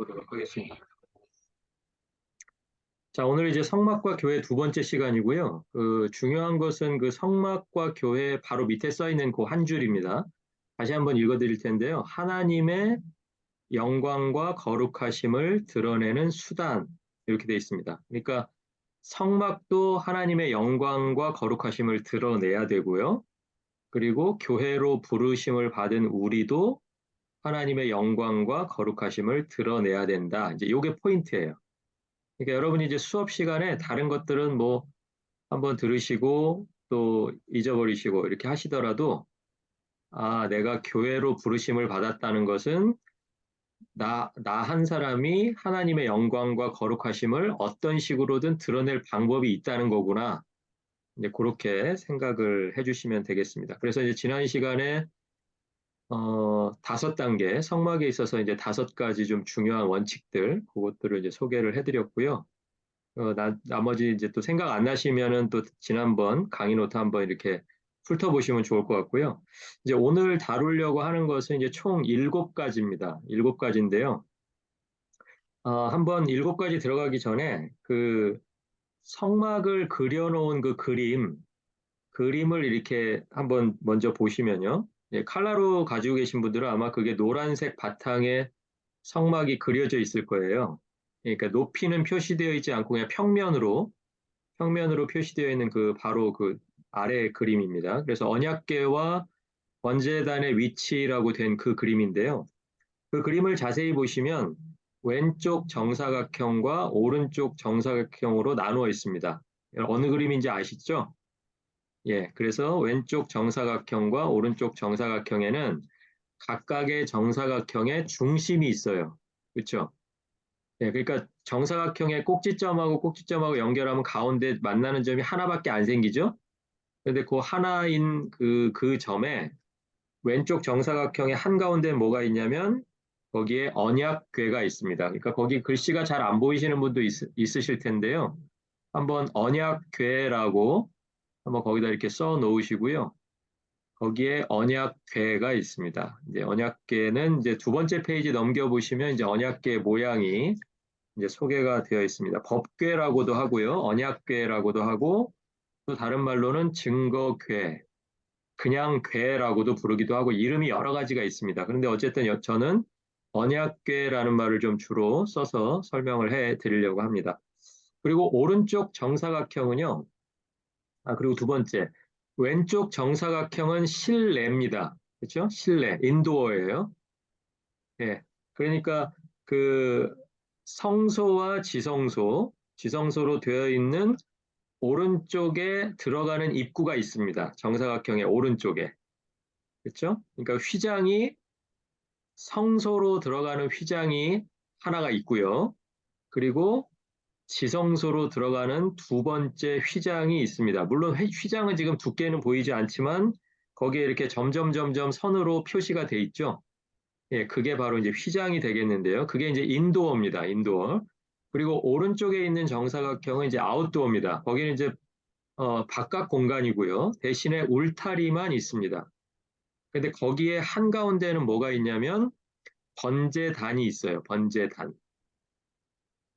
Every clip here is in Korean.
보도록 하겠습니다. 자, 오늘 이제 성막과 교회 두 번째 시간이고요. 중요한 것은 그 성막과 교회 바로 밑에 써 있는 그 한 줄입니다. 다시 한번 읽어드릴 텐데요. 하나님의 영광과 거룩하심을 드러내는 수단 이렇게 되어 있습니다. 그러니까 성막도 하나님의 영광과 거룩하심을 드러내야 되고요. 그리고 교회로 부르심을 받은 우리도 하나님의 영광과 거룩하심을 드러내야 된다. 이제 이게 포인트예요. 그러니까 여러분이 이제 수업 시간에 다른 것들은 뭐 한번 들으시고 또 잊어버리시고 이렇게 하시더라도 아, 내가 교회로 부르심을 받았다는 것은 나 한 사람이 하나님의 영광과 거룩하심을 어떤 식으로든 드러낼 방법이 있다는 거구나. 이제 그렇게 생각을 해주시면 되겠습니다. 그래서 이제 지난 시간에 다섯 단계 성막에 있어서 이제 다섯 가지 좀 중요한 원칙들 그것들을 이제 소개를 해드렸고요. 나머지 이제 또 생각 안 나시면은 또 지난번 강의 노트 한번 이렇게 훑어보시면 좋을 것 같고요. 이제 오늘 다루려고 하는 것은 이제 총 일곱 가지입니다. 일곱 가지인데요. 한번 일곱 가지 들어가기 전에 그 성막을 그려놓은 그 그림을 이렇게 한번 먼저 보시면요. 예, 칼라로 가지고 계신 분들은 아마 그게 노란색 바탕에 성막이 그려져 있을 거예요. 그러니까 높이는 표시되어 있지 않고 그냥 평면으로 표시되어 있는 그 바로 그 아래 그림입니다. 그래서 언약궤와 번제단의 위치라고 된 그 그림인데요. 그 그림을 자세히 보시면 왼쪽 정사각형과 오른쪽 정사각형으로 나누어 있습니다. 어느 그림인지 아시죠? 예, 그래서 왼쪽 정사각형과 오른쪽 정사각형에는 각각의 정사각형의 중심이 있어요. 그렇죠? 예, 그러니까 정사각형의 꼭지점하고 꼭지점하고 연결하면 가운데 만나는 점이 하나밖에 안 생기죠? 근데 그 하나인 그 점에 왼쪽 정사각형의 한가운데 뭐가 있냐면 거기에 언약궤가 있습니다. 그러니까 거기 글씨가 잘 안 보이시는 분도 있으실 텐데요. 한번 언약궤라고 한번 거기다 이렇게 써 놓으시고요. 거기에 언약궤가 있습니다. 이제 언약궤는 이제 두 번째 페이지 넘겨보시면 이제 언약궤 모양이 이제 소개가 되어 있습니다. 법궤라고도 하고요. 언약궤라고도 하고 또 다른 말로는 증거궤, 그냥 궤라고도 부르기도 하고 이름이 여러 가지가 있습니다. 그런데 어쨌든 저는 언약궤라는 말을 좀 주로 써서 설명을 해 드리려고 합니다. 그리고 오른쪽 정사각형은요. 그리고 두 번째, 왼쪽 정사각형은 실내입니다. 그렇죠? 실내, 인도어예요. 예. 그러니까 그 성소와 지성소로 되어 있는 오른쪽에 들어가는 입구가 있습니다. 정사각형의 오른쪽에. 그렇죠? 그러니까 성소로 들어가는 휘장이 하나가 있고요. 그리고 지성소로 들어가는 두 번째 휘장이 있습니다. 물론 휘장은 지금 두께는 보이지 않지만 거기에 이렇게 점점 선으로 표시가 돼 있죠. 예, 그게 바로 이제 휘장이 되겠는데요. 그게 이제 인도어입니다. 인도어. 그리고 오른쪽에 있는 정사각형은 이제 아웃도어입니다. 거기는 이제 바깥 공간이고요. 대신에 울타리만 있습니다. 근데 거기에 한가운데는 뭐가 있냐면 번제단이 있어요. 번제단.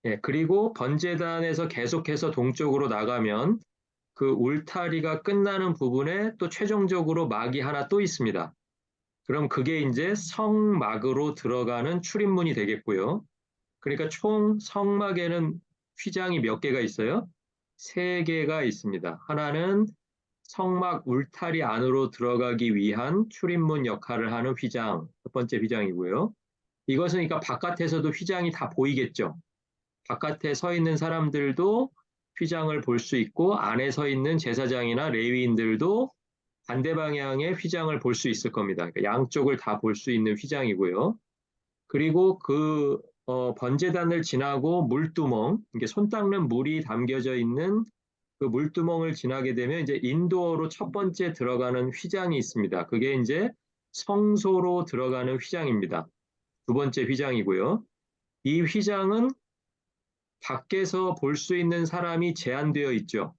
예, 그리고 번제단에서 계속해서 동쪽으로 나가면 그 울타리가 끝나는 부분에 또 최종적으로 막이 하나 또 있습니다. 그럼 그게 이제 성막으로 들어가는 출입문이 되겠고요. 그러니까 총 성막에는 휘장이 몇 개가 있어요? 세 개가 있습니다. 하나는 성막 울타리 안으로 들어가기 위한 출입문 역할을 하는 휘장, 첫 번째 휘장이고요. 이것은 그러니까 바깥에서도 휘장이 다 보이겠죠. 바깥에 서 있는 사람들도 휘장을 볼 수 있고 안에 서 있는 제사장이나 레위인들도 반대 방향의 휘장을 볼 수 있을 겁니다. 그러니까 양쪽을 다 볼 수 있는 휘장이고요. 그리고 번제단을 지나고 물두멍, 이게 손 닦는 물이 담겨져 있는 그 물두멍을 지나게 되면 이제 인도어로 첫 번째 들어가는 휘장이 있습니다. 그게 이제 성소로 들어가는 휘장입니다. 두 번째 휘장이고요. 이 휘장은 밖에서 볼 수 있는 사람이 제한되어 있죠.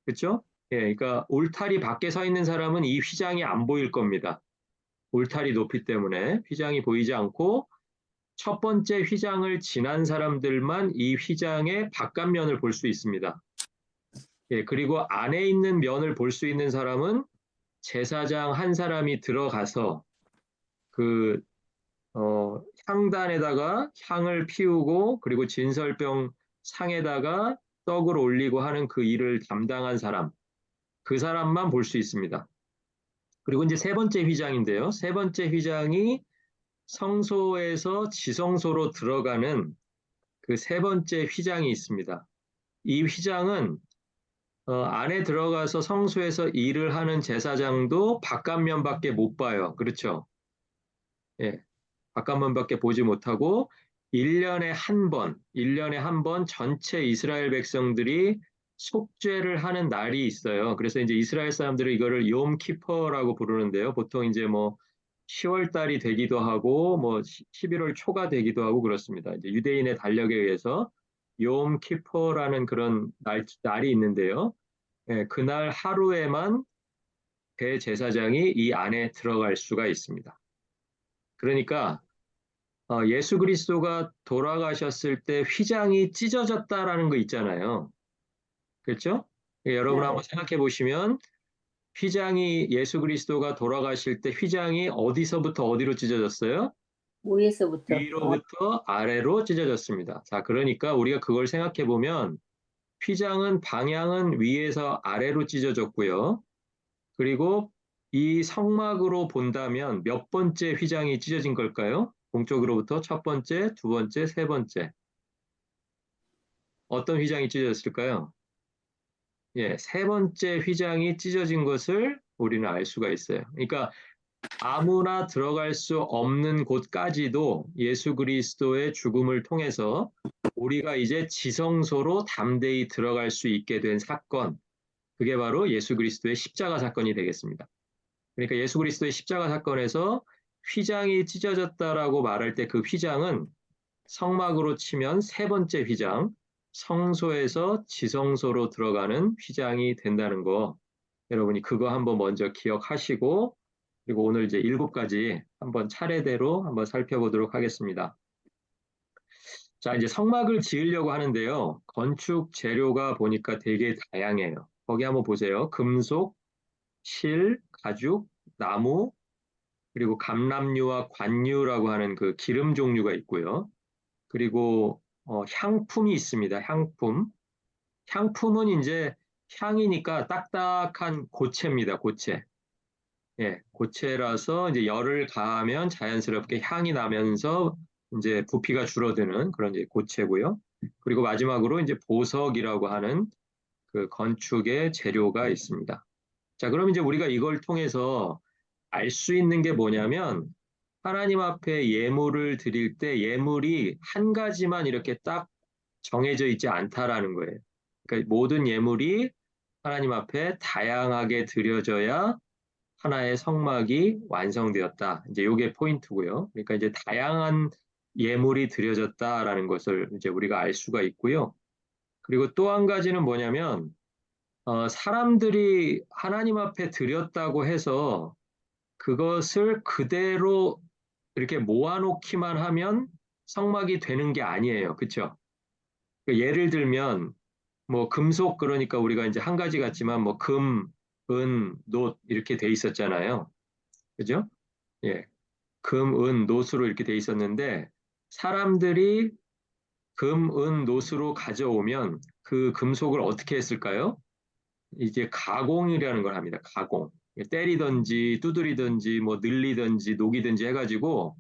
그렇죠? 예, 그러니까 울타리 밖에 서 있는 사람은 이 휘장이 안 보일 겁니다. 울타리 높이 때문에 휘장이 보이지 않고 첫 번째 휘장을 지난 사람들만 이 휘장의 바깥면을 볼 수 있습니다. 예, 그리고 안에 있는 면을 볼 수 있는 사람은 제사장 한 사람이 들어가서 그 향단에다가 향을 피우고 그리고 진설병 상에다가 떡을 올리고 하는 그 일을 담당한 사람, 그 사람만 볼 수 있습니다. 그리고 이제 세 번째 휘장인데요. 세 번째 휘장이 성소에서 지성소로 들어가는 그 세 번째 휘장이 있습니다. 이 휘장은 안에 들어가서 성소에서 일을 하는 제사장도 바깥면밖에 못 봐요. 그렇죠? 예, 바깥면밖에 보지 못하고 1년에 한 번 전체 이스라엘 백성들이 속죄를 하는 날이 있어요. 그래서 이제 이스라엘 사람들은 이거를 욤 키퍼라고 부르는데요. 보통 이제 뭐 10월 달이 되기도 하고 뭐 11월 초가 되기도 하고 그렇습니다. 이제 유대인의 달력에 의해서 욤 키퍼라는 그런 날이 있는데요. 예, 그날 하루에만 대제사장이 이 안에 들어갈 수가 있습니다. 그러니까 예수 그리스도가 돌아가셨을 때 휘장이 찢어졌다라는 거 있잖아요. 그렇죠? 여러분 네. 한번 생각해 보시면 예수 그리스도가 돌아가실 때 휘장이 어디서부터 어디로 찢어졌어요? 위에서부터 위로부터 아래로 찢어졌습니다. 자, 그러니까 우리가 그걸 생각해 보면 휘장은 방향은 위에서 아래로 찢어졌고요. 그리고 이 성막으로 본다면 몇 번째 휘장이 찢어진 걸까요? 동쪽으로부터 첫 번째, 두 번째, 세 번째. 어떤 휘장이 찢어졌을까요? 예, 세 번째 휘장이 찢어진 것을 우리는 알 수가 있어요. 그러니까 아무나 들어갈 수 없는 곳까지도 예수 그리스도의 죽음을 통해서 우리가 이제 지성소로 담대히 들어갈 수 있게 된 사건, 그게 바로 예수 그리스도의 십자가 사건이 되겠습니다. 그러니까 예수 그리스도의 십자가 사건에서 휘장이 찢어졌다라고 말할 때 그 휘장은 성막으로 치면 세 번째 휘장, 성소에서 지성소로 들어가는 휘장이 된다는 거, 여러분이 그거 한번 먼저 기억하시고, 그리고 오늘 이제 7가지 한번 차례대로 한번 살펴보도록 하겠습니다. 자, 이제 성막을 지으려고 하는데요. 건축 재료가 보니까 되게 다양해요. 거기 한번 보세요. 금속, 실, 가죽, 나무, 그리고 감람류와 관유라고 하는 그 기름 종류가 있고요. 그리고 향품이 있습니다. 향품. 향품은 이제 향이니까 딱딱한 고체입니다. 고체. 예, 고체라서 이제 열을 가하면 자연스럽게 향이 나면서 이제 부피가 줄어드는 그런 이제 고체고요. 그리고 마지막으로 이제 보석이라고 하는 그 건축의 재료가 있습니다. 자, 그럼 이제 우리가 이걸 통해서 알 수 있는 게 뭐냐면 하나님 앞에 예물을 드릴 때 예물이 한 가지만 이렇게 딱 정해져 있지 않다라는 거예요. 그러니까 모든 예물이 하나님 앞에 다양하게 드려져야 하나의 성막이 완성되었다. 이제 이게 포인트고요. 그러니까 이제 다양한 예물이 드려졌다라는 것을 이제 우리가 알 수가 있고요. 그리고 또 한 가지는 뭐냐면 사람들이 하나님 앞에 드렸다고 해서 그것을 그대로 이렇게 모아놓기만 하면 성막이 되는 게 아니에요. 그렇죠? 예를 들면 뭐 금속 그러니까 우리가 이제 한 가지 같지만 뭐 금, 은, 놋 이렇게 돼 있었잖아요. 그죠? 예. 금, 은, 놋으로 이렇게 돼 있었는데 사람들이 금, 은, 놋으로 가져오면 그 금속을 어떻게 했을까요? 이제 가공이라는 걸 합니다. 가공. 때리든지 두드리든지 뭐 늘리든지 녹이든지 해가지고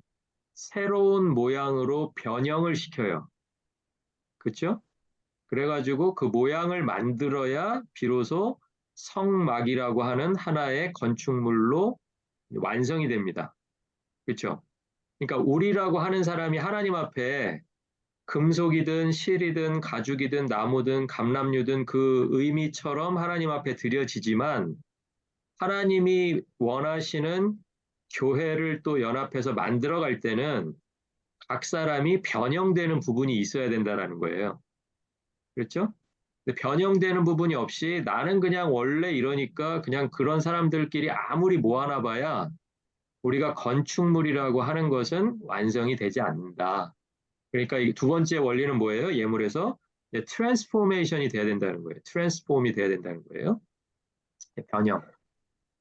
새로운 모양으로 변형을 시켜요. 그렇죠? 그래가지고 그 모양을 만들어야 비로소 성막이라고 하는 하나의 건축물로 완성이 됩니다. 그렇죠? 그러니까 우리라고 하는 사람이 하나님 앞에 금속이든 실이든 가죽이든 나무든 감람류든 그 의미처럼 하나님 앞에 드려지지만 하나님이 원하시는 교회를 또 연합해서 만들어 갈 때는 각 사람이 변형되는 부분이 있어야 된다라는 거예요. 그렇죠? 근데 변형되는 부분이 없이 나는 그냥 원래 이러니까 그냥 그런 사람들끼리 아무리 모아놔 봐야 우리가 건축물이라고 하는 것은 완성이 되지 않는다. 그러니까 이 두 번째 원리는 뭐예요? 예물에서 트랜스포메이션이 돼야 된다는 거예요. 트랜스폼이 돼야 된다는 거예요. 변형.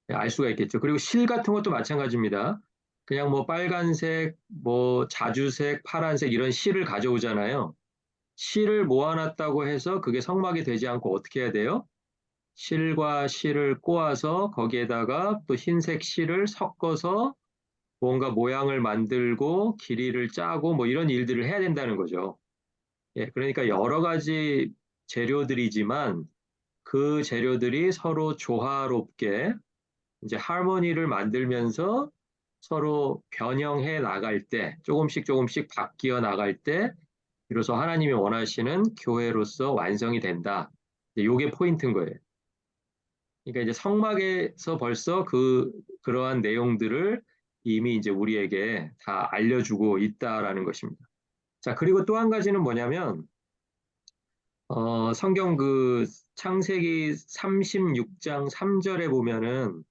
알 수가 있겠죠. 그리고 실 같은 것도 마찬가지입니다. 그냥 뭐 빨간색, 뭐 자주색, 파란색 이런 실을 가져오잖아요. 실을 모아놨다고 해서 그게 성막이 되지 않고 어떻게 해야 돼요? 실과 실을 꼬아서 거기에다가 또 흰색 실을 섞어서 뭔가 모양을 만들고 길이를 짜고 뭐 이런 일들을 해야 된다는 거죠. 예, 그러니까 여러 가지 재료들이지만 그 재료들이 서로 조화롭게 이제 하모니를 만들면서 서로 변형해 나갈 때 조금씩 조금씩 바뀌어 나갈 때 비로소 하나님이 원하시는 교회로서 완성이 된다. 이게 포인트인 거예요. 그러니까 이제 성막에서 벌써 그러한 내용들을 이미 이제 우리에게 다 알려주고 있다라는 것입니다. 자, 그리고 또 한 가지는 뭐냐면 성경 그 창세기 36장 3절에 보면은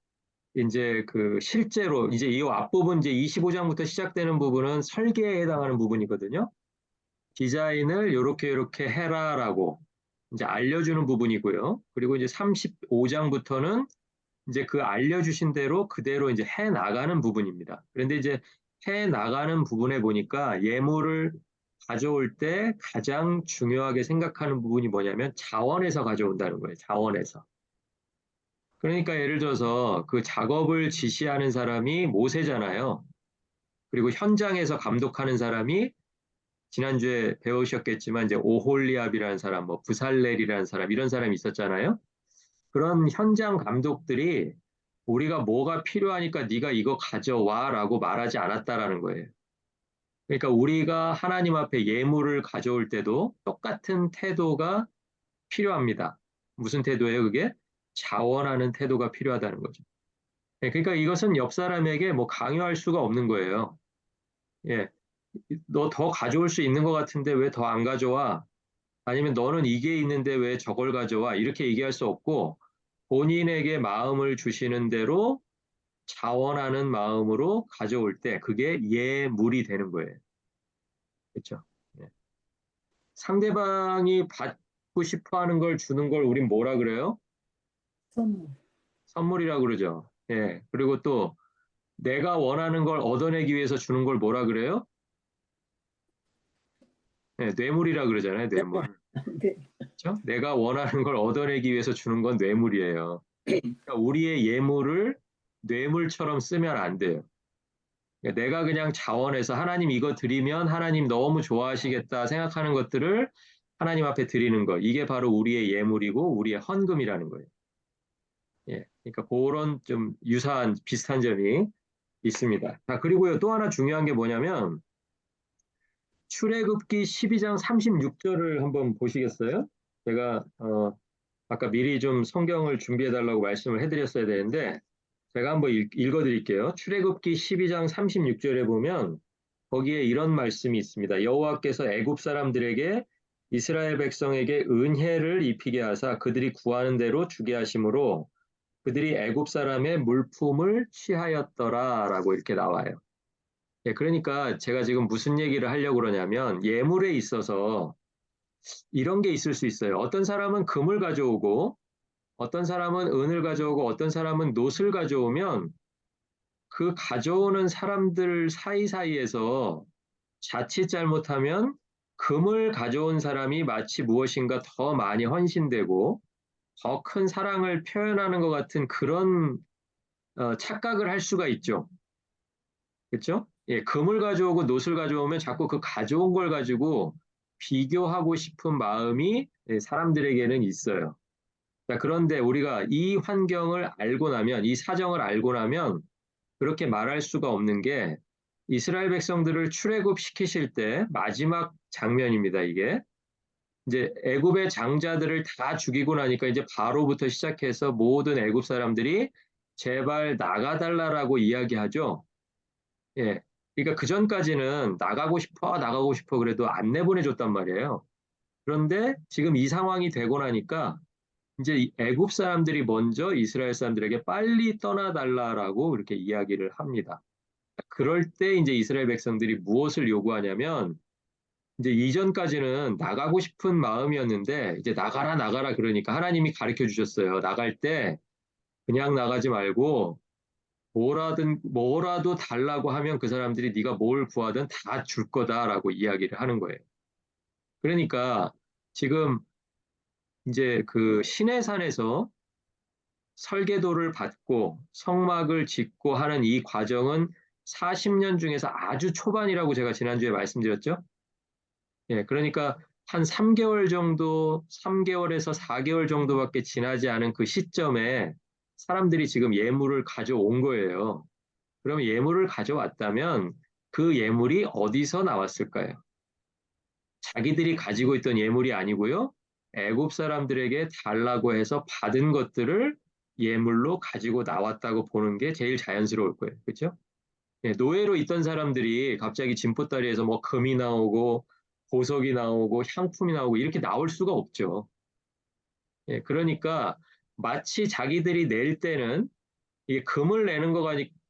이제 그 실제로 이제 이 앞부분 이제 25장부터 시작되는 부분은 설계에 해당하는 부분이거든요. 디자인을 이렇게 해라라고 이제 알려주는 부분이고요. 그리고 이제 35장부터는 이제 그 알려주신 대로 그대로 이제 해 나가는 부분입니다. 그런데 이제 해 나가는 부분에 보니까 예물을 가져올 때 가장 중요하게 생각하는 부분이 뭐냐면 자원에서 가져온다는 거예요. 자원에서. 그러니까 예를 들어서 그 작업을 지시하는 사람이 모세잖아요. 그리고 현장에서 감독하는 사람이 지난주에 배우셨겠지만 이제 오홀리압이라는 사람, 뭐 부살렐이라는 사람 이런 사람이 있었잖아요. 그런 현장 감독들이 우리가 뭐가 필요하니까 네가 이거 가져와라고 말하지 않았다라는 거예요. 그러니까 우리가 하나님 앞에 예물을 가져올 때도 똑같은 태도가 필요합니다. 무슨 태도예요, 그게? 자원하는 태도가 필요하다는 거죠. 예, 그러니까 이것은 옆 사람에게 뭐 강요할 수가 없는 거예요. 예, 너 더 가져올 수 있는 것 같은데 왜 더 안 가져와? 아니면 너는 이게 있는데 왜 저걸 가져와? 이렇게 얘기할 수 없고 본인에게 마음을 주시는 대로 자원하는 마음으로 가져올 때 그게 예물이 되는 거예요. 그렇죠? 예. 상대방이 받고 싶어 하는 걸 주는 걸 우린 뭐라 그래요? 선물. 선물이라고 그러죠. 예. 그리고 또 내가 원하는 걸 얻어내기 위해서 주는 걸 뭐라 그래요? 예, 뇌물이라 그러잖아요. 뇌물. 네. 그렇죠? 내가 원하는 걸 얻어내기 위해서 주는 건 뇌물이에요. 그러니까 우리의 예물을 뇌물처럼 쓰면 안 돼요. 그러니까 내가 그냥 자원해서 하나님 이거 드리면 하나님 너무 좋아하시겠다 생각하는 것들을 하나님 앞에 드리는 것. 이게 바로 우리의 예물이고 우리의 헌금이라는 거예요. 예. 그러니까 그런 좀 유사한 비슷한 점이 있습니다. 자, 그리고요. 또 하나 중요한 게 뭐냐면 출애굽기 12장 36절을 한번 보시겠어요? 제가 아까 미리 좀 성경을 준비해 달라고 말씀을 해드렸어야 되는데 제가 한번 읽어드릴게요. 출애굽기 12장 36절에 보면 거기에 이런 말씀이 있습니다. 여호와께서 애굽 사람들에게 이스라엘 백성에게 은혜를 입히게 하사 그들이 구하는 대로 주게 하심으로 그들이 애굽 사람의 물품을 취하였더라라고 이렇게 나와요. 예, 그러니까 제가 지금 무슨 얘기를 하려고 그러냐면 예물에 있어서 이런 게 있을 수 있어요. 어떤 사람은 금을 가져오고 어떤 사람은 은을 가져오고 어떤 사람은 놋을 가져오면 그 가져오는 사람들 사이사이에서 자칫 잘못하면 금을 가져온 사람이 마치 무엇인가 더 많이 헌신되고 더 큰 사랑을 표현하는 것 같은 그런 착각을 할 수가 있죠. 그렇죠? 예, 금을 가져오고 놋을 가져오면 자꾸 그 가져온 걸 가지고 비교하고 싶은 마음이 사람들에게는 있어요. 자, 그런데 우리가 이 환경을 알고 나면, 이 사정을 알고 나면 그렇게 말할 수가 없는 게 이스라엘 백성들을 출애굽 시키실 때 마지막 장면입니다, 이게. 이제 애굽의 장자들을 다 죽이고 나니까 이제 바로부터 시작해서 모든 애굽 사람들이 제발 나가달라라고 이야기하죠. 예. 그러니까 그 전까지는 나가고 싶어 그래도 안 내보내줬단 말이에요. 그런데 지금 이 상황이 되고 나니까 이제 애굽 사람들이 먼저 이스라엘 사람들에게 빨리 떠나달라라고 이렇게 이야기를 합니다. 그럴 때 이제 이스라엘 백성들이 무엇을 요구하냐면 이제 이전까지는 나가고 싶은 마음이었는데 이제 나가라 나가라 그러니까 하나님이 가르쳐 주셨어요. 나갈 때 그냥 나가지 말고 뭐라도 달라고 하면 그 사람들이 네가 뭘 구하든 다 줄 거다라고 이야기를 하는 거예요. 그러니까 지금 이제 그 시내산에서 설계도를 받고 성막을 짓고 하는 이 과정은 40년 중에서 아주 초반이라고 제가 지난주에 말씀드렸죠. 예, 그러니까 한 3개월 정도, 3개월에서 4개월 정도밖에 지나지 않은 그 시점에 사람들이 지금 예물을 가져온 거예요. 그럼 예물을 가져왔다면 그 예물이 어디서 나왔을까요? 자기들이 가지고 있던 예물이 아니고요. 애굽 사람들에게 달라고 해서 받은 것들을 예물로 가지고 나왔다고 보는 게 제일 자연스러울 거예요. 그렇죠? 예, 노예로 있던 사람들이 갑자기 진보다리에서 뭐 금이 나오고 보석이 나오고 향품이 나오고 이렇게 나올 수가 없죠. 예, 그러니까 마치 자기들이 낼 때는 이게 금을 내는 것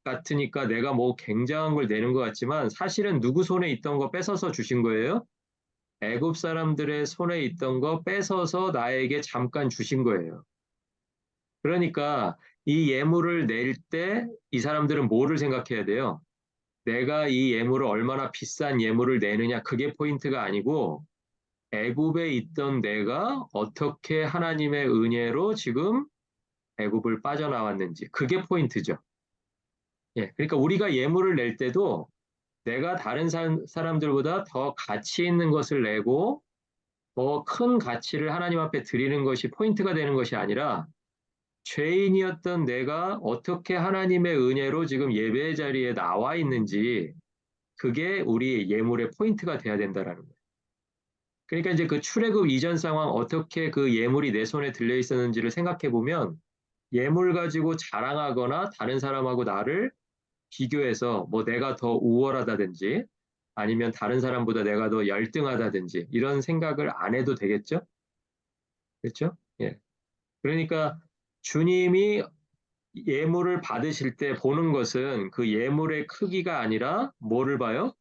같으니까 내가 뭐 굉장한 걸 내는 것 같지만 사실은 누구 손에 있던 거 뺏어서 주신 거예요? 애굽 사람들의 손에 있던 거 뺏어서 나에게 잠깐 주신 거예요. 그러니까 이 예물을 낼 때 이 사람들은 뭐를 생각해야 돼요? 내가 이 예물을 얼마나 비싼 예물을 내느냐 그게 포인트가 아니고 애굽에 있던 내가 어떻게 하나님의 은혜로 지금 애굽을 빠져나왔는지 그게 포인트죠. 예, 그러니까 우리가 예물을 낼 때도 내가 다른 사람들보다 더 가치 있는 것을 내고 더 큰 가치를 하나님 앞에 드리는 것이 포인트가 되는 것이 아니라 죄인이었던 내가 어떻게 하나님의 은혜로 지금 예배 자리에 나와 있는지 그게 우리 예물의 포인트가 돼야 된다라는 거예요. 그러니까 이제 그 출애굽 이전 상황 어떻게 그 예물이 내 손에 들려 있었는지를 생각해 보면 예물 가지고 자랑하거나 다른 사람하고 나를 비교해서 뭐 내가 더 우월하다든지 아니면 다른 사람보다 내가 더 열등하다든지 이런 생각을 안 해도 되겠죠? 그렇죠? 예. 그러니까 주님이 예물을 받으실 때 보는 것은 그 예물의 크기가 아니라 뭐를 봐요?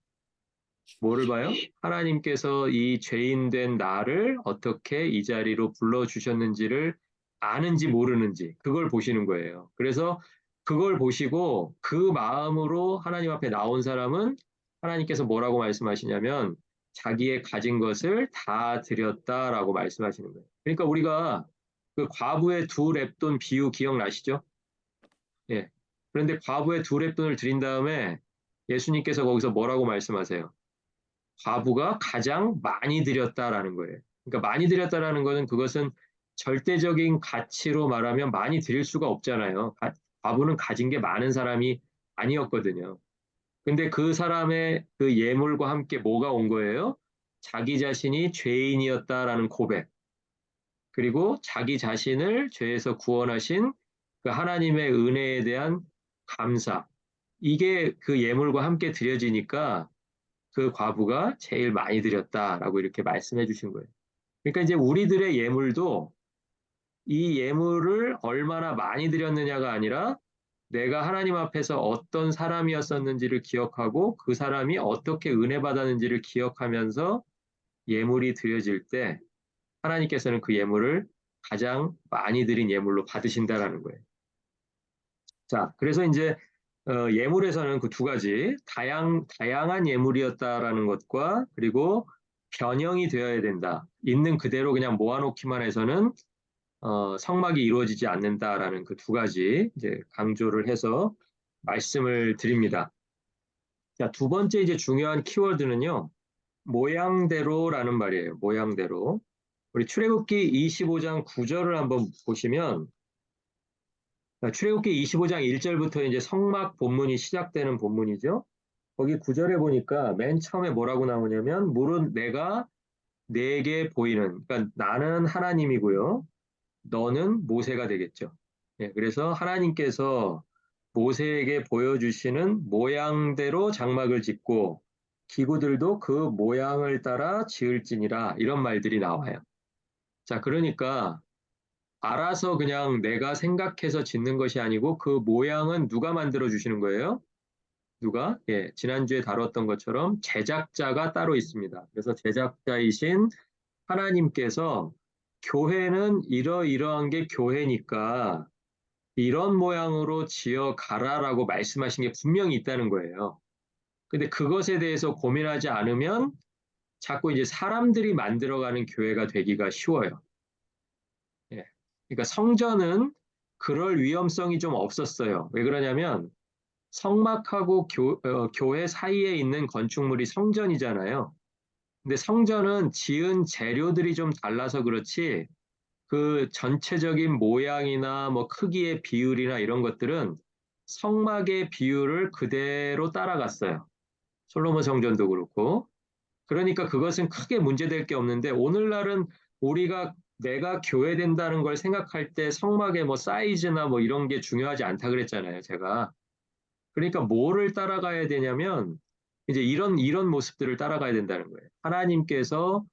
뭐를 봐요? 하나님께서 이 죄인 된 나를 어떻게 이 자리로 불러주셨는지를 아는지 모르는지 그걸 보시는 거예요. 그래서 그걸 보시고 그 마음으로 하나님 앞에 나온 사람은 하나님께서 뭐라고 말씀하시냐면 자기의 가진 것을 다 드렸다라고 말씀하시는 거예요. 그러니까 우리가 그 과부의 두 렙돈 비유 기억나시죠? 예. 그런데 과부의 두 렙돈을 드린 다음에 예수님께서 거기서 뭐라고 말씀하세요? 과부가 가장 많이 드렸다라는 거예요. 그러니까 많이 드렸다라는 거는 그것은 절대적인 가치로 말하면 많이 드릴 수가 없잖아요. 과부는 가진 게 많은 사람이 아니었거든요. 근데 그 사람의 그 예물과 함께 뭐가 온 거예요? 자기 자신이 죄인이었다라는 고백, 그리고 자기 자신을 죄에서 구원하신 그 하나님의 은혜에 대한 감사. 이게 그 예물과 함께 드려지니까 그 과부가 제일 많이 드렸다라고 이렇게 말씀해 주신 거예요. 그러니까 이제 우리들의 예물도 이 예물을 얼마나 많이 드렸느냐가 아니라 내가 하나님 앞에서 어떤 사람이었었는지를 기억하고 그 사람이 어떻게 은혜 받았는지를 기억하면서 예물이 드려질 때 하나님께서는 그 예물을 가장 많이 드린 예물로 받으신다라는 거예요. 자, 그래서 이제 예물에서는 그 두 가지 다양한 예물이었다라는 것과 그리고 변형이 되어야 된다. 있는 그대로 그냥 모아놓기만 해서는 성막이 이루어지지 않는다라는 그 두 가지 이제 강조를 해서 말씀을 드립니다. 자, 두 번째 이제 중요한 키워드는요. 모양대로라는 말이에요. 모양대로. 우리 출애굽기 25장 9절을 한번 보시면 출애굽기 25장 1절부터 이제 성막 본문이 시작되는 본문이죠. 거기 9절에 보니까 맨 처음에 뭐라고 나오냐면 물은 내가 내게 보이는 그러니까 나는 하나님이고요. 너는 모세가 되겠죠. 예, 그래서 하나님께서 모세에게 보여주시는 모양대로 장막을 짓고 기구들도 그 모양을 따라 지을지니라 이런 말들이 나와요. 자, 그러니까 알아서 그냥 내가 생각해서 짓는 것이 아니고 그 모양은 누가 만들어 주시는 거예요? 누가? 예, 지난주에 다뤘던 것처럼 제작자가 따로 있습니다. 그래서 제작자이신 하나님께서 교회는 이러이러한 게 교회니까 이런 모양으로 지어 가라라고 말씀하신 게 분명히 있다는 거예요. 근데 그것에 대해서 고민하지 않으면 자꾸 이제 사람들이 만들어가는 교회가 되기가 쉬워요. 예. 그러니까 성전은 그럴 위험성이 좀 없었어요. 왜 그러냐면 성막하고 교회 사이에 있는 건축물이 성전이잖아요. 근데 성전은 지은 재료들이 좀 달라서 그렇지 그 전체적인 모양이나 뭐 크기의 비율이나 이런 것들은 성막의 비율을 그대로 따라갔어요. 솔로몬 성전도 그렇고. 그러니까 그것은 크게 문제될 게 없는데 오늘날은 우리가 내가 교회 된다는 걸 생각할 때 성막의 뭐 사이즈나 뭐 이런 게 중요하지 않다 그랬잖아요, 제가. 그러니까 뭐를 따라가야 되냐면 이제 이런 모습들을 따라가야 된다는 거예요. 하나님께서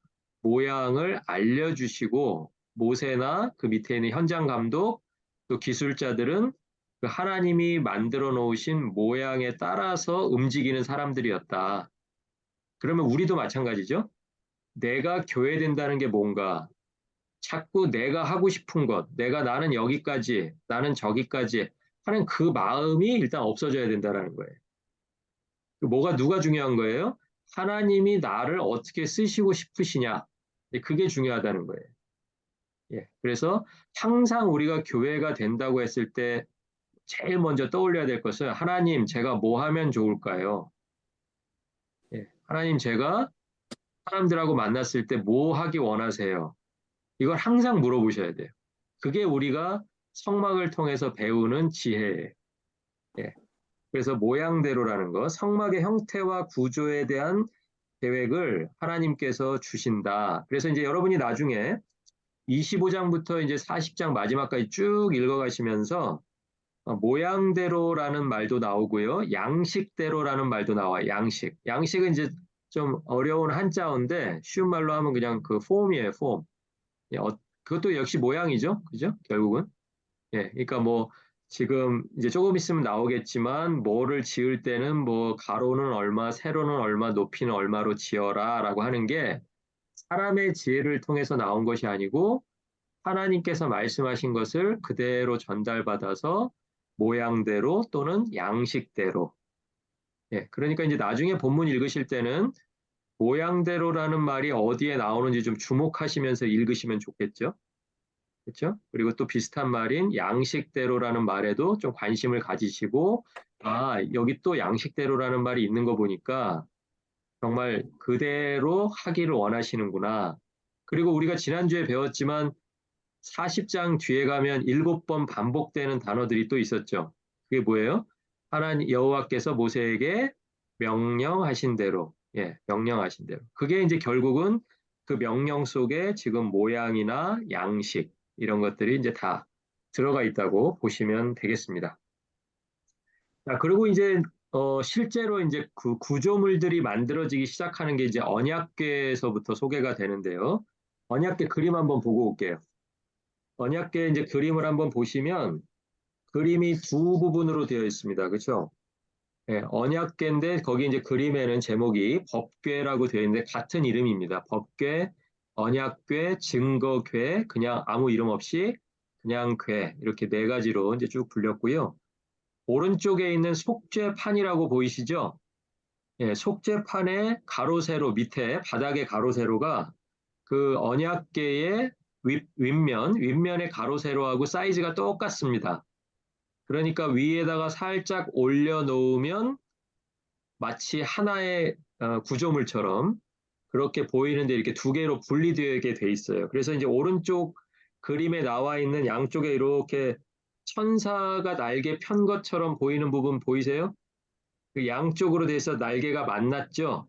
모양을 알려주시고 모세나 그 밑에 있는 현장 감독 또 기술자들은 그 하나님이 만들어 놓으신 모양에 따라서 움직이는 사람들이었다. 그러면 우리도 마찬가지죠. 내가 교회 된다는 게 뭔가 자꾸 내가 하고 싶은 것, 나는 여기까지, 나는 저기까지 하는 그 마음이 일단 없어져야 된다는 거예요. 누가 중요한 거예요? 하나님이 나를 어떻게 쓰시고 싶으시냐. 그게 중요하다는 거예요. 예. 그래서 항상 우리가 교회가 된다고 했을 때 제일 먼저 떠올려야 될 것은 하나님, 제가 뭐 하면 좋을까요? 예. 하나님, 제가 사람들하고 만났을 때 뭐 하기 원하세요? 이걸 항상 물어보셔야 돼요. 그게 우리가 성막을 통해서 배우는 지혜예요. 예. 그래서 모양대로라는 거, 성막의 형태와 구조에 대한 계획을 하나님께서 주신다. 그래서 이제 여러분이 나중에 25장부터 이제 40장 마지막까지 쭉 읽어가시면서 모양대로라는 말도 나오고요. 양식대로라는 말도 나와요. 양식. 양식은 이제 좀 어려운 한자어인데 쉬운 말로 하면 그냥 그 폼이에요, 폼. 예, 그것도 역시 모양이죠. 그죠? 결국은. 예, 그러니까 뭐 지금 이제 조금 있으면 나오겠지만 뭐를 지을 때는 뭐 가로는 얼마, 세로는 얼마, 높이는 얼마로 지어라라고 하는 게 사람의 지혜를 통해서 나온 것이 아니고 하나님께서 말씀하신 것을 그대로 전달받아서 모양대로 또는 양식대로. 예, 그러니까 이제 나중에 본문 읽으실 때는 모양대로라는 말이 어디에 나오는지 좀 주목하시면서 읽으시면 좋겠죠. 그렇죠? 그리고 또 비슷한 말인 양식대로라는 말에도 좀 관심을 가지시고, 아, 여기 또 양식대로라는 말이 있는 거 보니까 정말 그대로 하기를 원하시는구나. 그리고 우리가 지난주에 배웠지만 40장 뒤에 가면 7번 반복되는 단어들이 또 있었죠. 그게 뭐예요? 하나님 여호와께서 모세에게 명령하신 대로, 예, 명령하신 대로. 그게 이제 결국은 그 명령 속에 지금 모양이나 양식 이런 것들이 이제 다 들어가 있다고 보시면 되겠습니다. 자, 그리고 이제 실제로 이제 그 구조물들이 만들어지기 시작하는 게 이제 언약궤에서부터 소개가 되는데요. 언약궤 그림 한번 보고 올게요. 언약궤 이제 그림을 한번 보시면 그림이 두 부분으로 되어 있습니다. 그렇죠? 예, 언약궤인데 거기 이제 그림에는 제목이 법궤라고 되어 있는데 같은 이름입니다. 법궤, 언약궤, 증거궤, 그냥 아무 이름 없이 그냥 궤 이렇게 네 가지로 이제 쭉 불렸고요. 오른쪽에 있는 속죄판이라고 보이시죠? 예, 속죄판의 가로 세로 밑에 바닥의 가로 세로가 그 언약궤의 윗면의 가로 세로하고 사이즈가 똑같습니다. 그러니까 위에다가 살짝 올려놓으면 마치 하나의 구조물처럼 그렇게 보이는데 이렇게 두 개로 분리되게 돼 있어요. 그래서 이제 오른쪽 그림에 나와 있는 양쪽에 이렇게 천사가 날개 편 것처럼 보이는 부분 보이세요? 그 양쪽으로 돼서 날개가 만났죠?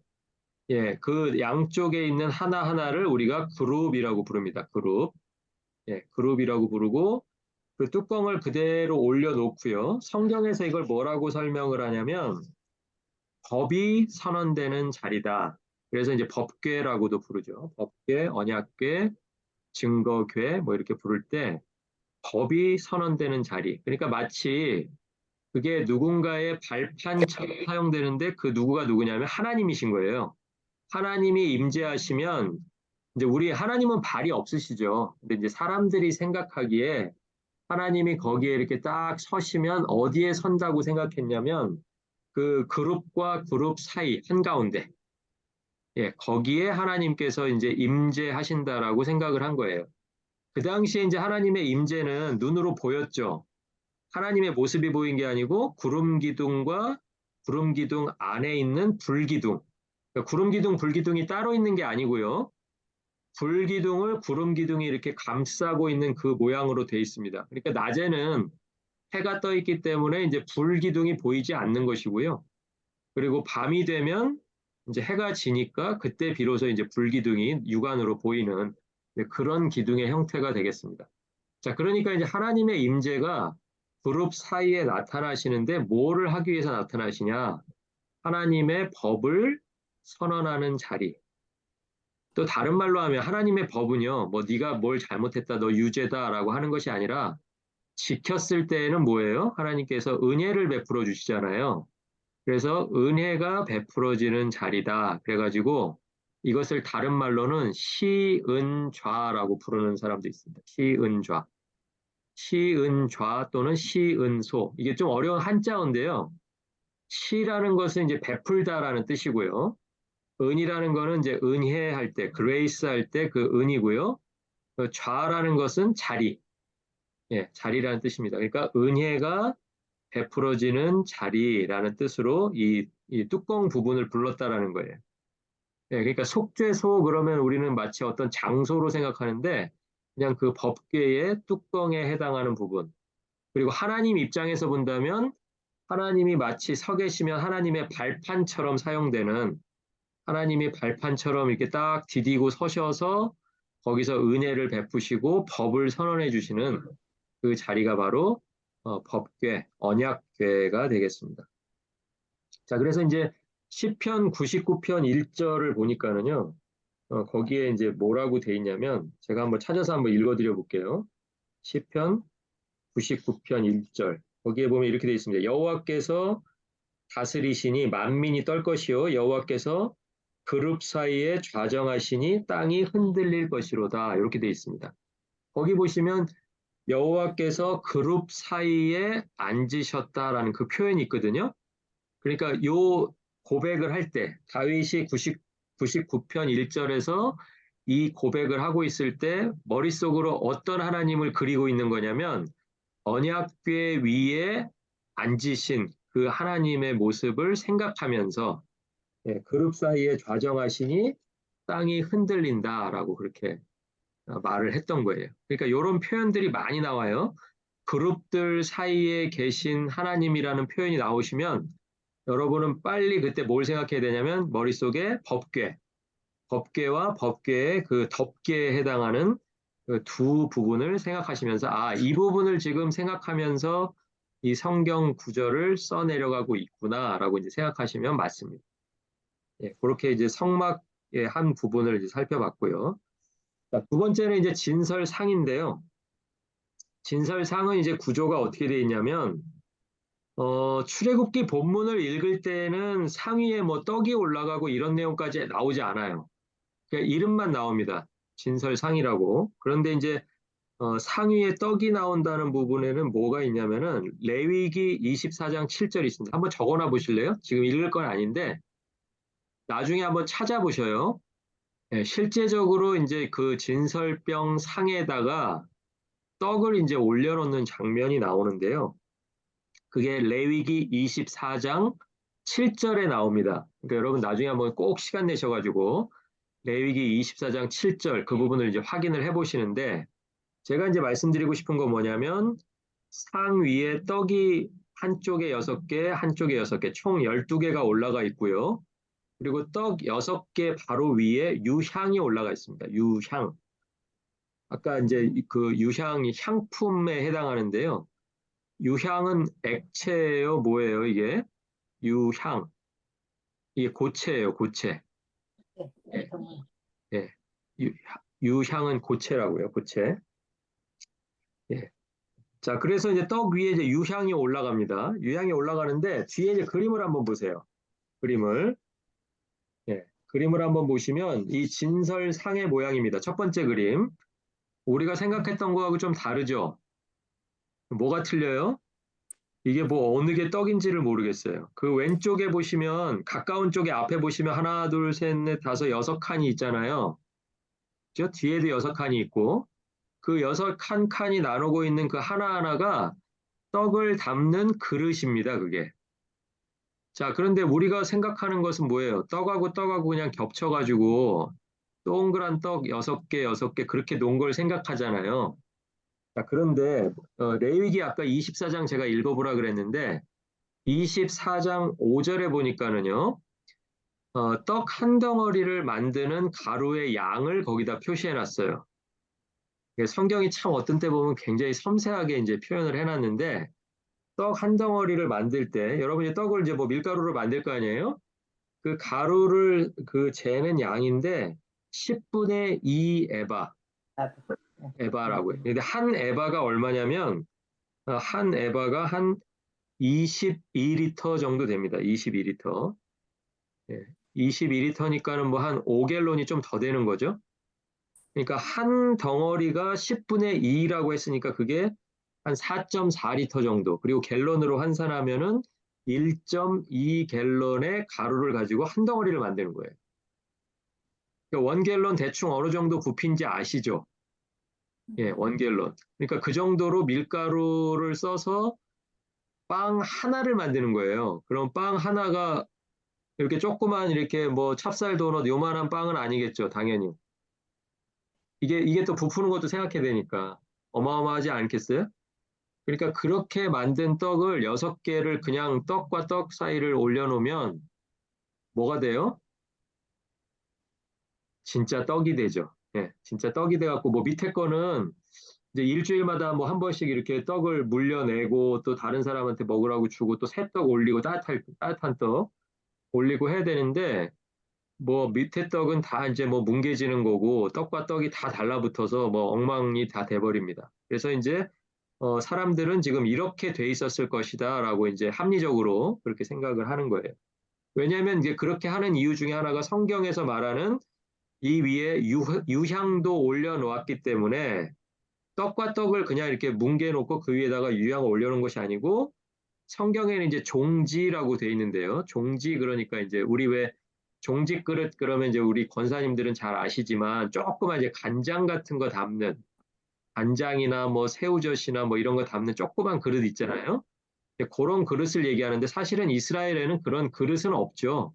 예, 그 양쪽에 있는 하나하나를 우리가 그룹이라고 부릅니다. 그룹. 예, 그룹이라고 부르고 그 뚜껑을 그대로 올려놓고요. 성경에서 이걸 뭐라고 설명을 하냐면 법이 선언되는 자리다. 그래서 이제 법궤라고도 부르죠. 법궤, 언약궤, 증거궤 뭐 이렇게 부를 때 법이 선언되는 자리. 그러니까 마치 그게 누군가의 발판처럼 사용되는데 그 누구가 누구냐면 하나님이신 거예요. 하나님이 임재하시면 이제 우리 하나님은 발이 없으시죠. 근데 이제 사람들이 생각하기에 하나님이 거기에 이렇게 딱 서시면 어디에 선다고 생각했냐면 그 그룹과 그룹 사이 한가운데 예, 거기에 하나님께서 이제 임재하신다라고 생각을 한 거예요. 그 당시에 이제 하나님의 임재는 눈으로 보였죠. 하나님의 모습이 보인 게 아니고 구름 기둥과 구름 기둥 안에 있는 불기둥. 그러니까 구름 기둥, 불기둥이 따로 있는 게 아니고요. 불기둥을 구름 기둥이 이렇게 감싸고 있는 그 모양으로 돼 있습니다. 그러니까 낮에는 해가 떠 있기 때문에 이제 불기둥이 보이지 않는 것이고요. 그리고 밤이 되면 이제 해가 지니까 그때 비로소 이제 불기둥이 육안으로 보이는 그런 기둥의 형태가 되겠습니다. 자, 그러니까 이제 하나님의 임재가 그룹 사이에 나타나시는데 뭐를 하기 위해서 나타나시냐? 하나님의 법을 선언하는 자리. 또 다른 말로 하면 하나님의 법은요, 뭐 네가 뭘 잘못했다, 너 유죄다라고 하는 것이 아니라 지켰을 때에는 뭐예요? 하나님께서 은혜를 베풀어 주시잖아요. 그래서 은혜가 베풀어지는 자리다. 그래가지고 이것을 다른 말로는 시은좌라고 부르는 사람도 있습니다. 시은좌. 시은좌 또는 시은소. 이게 좀 어려운 한자어인데요. 시라는 것은 이제 베풀다라는 뜻이고요. 은이라는 거는 이제 은혜할 때, 그레이스 할 때 그 은이고요. 그 좌라는 것은 자리, 예, 자리라는 뜻입니다. 그러니까 은혜가 베풀어지는 자리라는 뜻으로 이 뚜껑 부분을 불렀다라는 거예요. 예, 그러니까 속죄소 그러면 우리는 마치 어떤 장소로 생각하는데 그냥 그 법궤의 뚜껑에 해당하는 부분. 그리고 하나님 입장에서 본다면 하나님이 마치 서 계시면 하나님의 발판처럼 사용되는 하나님이 발판처럼 이렇게 딱 디디고 서셔서 거기서 은혜를 베푸시고 법을 선언해 주시는 그 자리가 바로 법궤, 언약궤가 되겠습니다. 자, 그래서 이제 시편 99편 1절을 보니까는요, 거기에 이제 뭐라고 돼 있냐면 제가 한번 찾아서 한번 읽어드려 볼게요. 시편 99편 1절. 거기에 보면 이렇게 돼 있습니다. 여호와께서 다스리시니 만민이 떨 것이요 여호와께서 그룹 사이에 좌정하시니 땅이 흔들릴 것이로다. 이렇게 돼 있습니다. 거기 보시면 여호와께서 그룹 사이에 앉으셨다라는 그 표현이 있거든요. 그러니까 요 고백을 할 때 다윗이 99편 1절에서 이 고백을 하고 있을 때 머릿속으로 어떤 하나님을 그리고 있는 거냐면 언약궤 위에 앉으신 그 하나님의 모습을 생각하면서 예, 그룹 사이에 좌정하시니 땅이 흔들린다라고 그렇게 말을 했던 거예요. 그러니까 이런 표현들이 많이 나와요. 그룹들 사이에 계신 하나님이라는 표현이 나오시면 여러분은 빨리 그때 뭘 생각해야 되냐면 머릿속에 법궤, 법궤와 법궤의 그 덮개에 해당하는 그 두 부분을 생각하시면서 아, 이 부분을 지금 생각하면서 이 성경 구절을 써내려가고 있구나라고 이제 생각하시면 맞습니다. 예, 그렇게 이제 성막의 한 부분을 이제 살펴봤고요. 자, 두 번째는 이제 진설상인데요. 진설상은 이제 구조가 어떻게 되어 있냐면 출애굽기 본문을 읽을 때는 상위에 뭐 떡이 올라가고 이런 내용까지 나오지 않아요. 그냥 이름만 나옵니다. 진설상이라고. 그런데 이제 상위에 떡이 나온다는 부분에는 뭐가 있냐면은 레위기 24장 7절이 있습니다. 한번 적어놔 보실래요? 지금 읽을 건 아닌데 나중에 한번 찾아보셔요. 예, 실제적으로 이제 그 진설병 상에다가 떡을 이제 올려놓는 장면이 나오는데요. 그게 레위기 24장 7절에 나옵니다. 그러니까 여러분 나중에 한번 꼭 시간 내셔가지고 레위기 24장 7절 그 부분을 이제 확인을 해보시는데 제가 이제 말씀드리고 싶은 건 뭐냐면 상 위에 떡이 한쪽에 6개, 한쪽에 6개, 총 12개가 올라가 있고요. 그리고 떡 6개 바로 위에 유향이 올라가 있습니다. 유향. 아까 이제 그 유향이 향품에 해당하는데요. 유향은 액체예요, 뭐예요, 이게? 유향. 이게 고체예요, 고체. 예, 예. 유, 유향은 고체라고요, 고체. 예. 자, 그래서 이제 떡 위에 이제 유향이 올라갑니다. 유향이 올라가는데 뒤에 이제 그림을 한번 보세요. 그림을. 예, 그림을 한번 보시면 이 진설상의 모양입니다. 첫 번째 그림. 우리가 생각했던 거하고 좀 다르죠? 뭐가 틀려요? 이게 뭐 어느 게 떡인지를 모르겠어요. 그 왼쪽에 보시면 가까운 쪽에 앞에 보시면 하나, 둘, 셋, 넷, 다섯, 여섯 칸이 있잖아요. 저 뒤에도 여섯 칸이 있고 그 여섯 칸이 나누고 있는 그 하나하나가 떡을 담는 그릇입니다. 그게. 자, 그런데 우리가 생각하는 것은 뭐예요? 떡하고 떡하고 그냥 겹쳐가지고 동그란 떡 여섯 개, 여섯 개 그렇게 놓은 걸 생각하잖아요. 자, 그런데 레위기 아까 24장 제가 읽어보라 그랬는데 24장 5절에 보니까는요. 떡 한 덩어리를 만드는 가루의 양을 거기다 표시해 놨어요. 성경이 참 어떤 때 보면 굉장히 섬세하게 이제 표현을 해놨는데 떡 한 덩어리를 만들 때 여러분이 떡을 이제 뭐 밀가루로 만들 거 아니에요? 그 가루를 그 재는 양인데 10분의 2 에바, 에바라고 해요. 근데 한 에바가 얼마냐면 한 에바가 한 22리터 정도 됩니다. 22리터. 예. 22리터니까는 뭐 한 5갤론이 좀 더 되는 거죠. 그러니까 한 덩어리가 10분의 2라고 했으니까 그게 한 4.4리터 정도. 그리고 갤론으로 환산하면은 1.2갤론의 가루를 가지고 한 덩어리를 만드는 거예요. 그러니까 원갤론 대충 어느 정도 부피인지 아시죠? 예, 원갤론. 그러니까 그 정도로 밀가루를 써서 빵 하나를 만드는 거예요. 그럼 빵 하나가 이렇게 조그만 이렇게 뭐 찹쌀 도넛 요만한 빵은 아니겠죠, 당연히. 이게 또 부푸는 것도 생각해야 되니까 어마어마하지 않겠어요? 그러니까 그렇게 만든 떡을 6개를 그냥 떡과 떡 사이를 올려놓으면 뭐가 돼요? 진짜 떡이 되죠. 예, 진짜 떡이 돼갖고 뭐 밑에 거는 이제 일주일마다 뭐 한 번씩 이렇게 떡을 물려내고 또 다른 사람한테 먹으라고 주고 또 새 떡 올리고 따뜻한 떡 올리고 해야 되는데 뭐 밑에 떡은 다 이제 뭐 뭉개지는 거고 떡과 떡이 다 달라붙어서 뭐 엉망이 다 돼버립니다. 그래서 이제 사람들은 지금 이렇게 돼 있었을 것이다라고 이제 합리적으로 그렇게 생각을 하는 거예요. 왜냐하면 이제 그렇게 하는 이유 중에 하나가 성경에서 말하는 이 위에 유향도 올려놓았기 때문에 떡과 떡을 그냥 이렇게 뭉개놓고 그 위에다가 유향을 올려놓은 것이 아니고 성경에는 이제 종지라고 돼 있는데요. 종지 그러니까 이제 우리 왜 종지 그릇 그러면 이제 우리 권사님들은 잘 아시지만 조그만 이제 간장 같은 거 담는 간장이나 뭐 새우젓이나 뭐 이런 거 담는 조그만 그릇 있잖아요. 그런 그릇을 얘기하는데 사실은 이스라엘에는 그런 그릇은 없죠.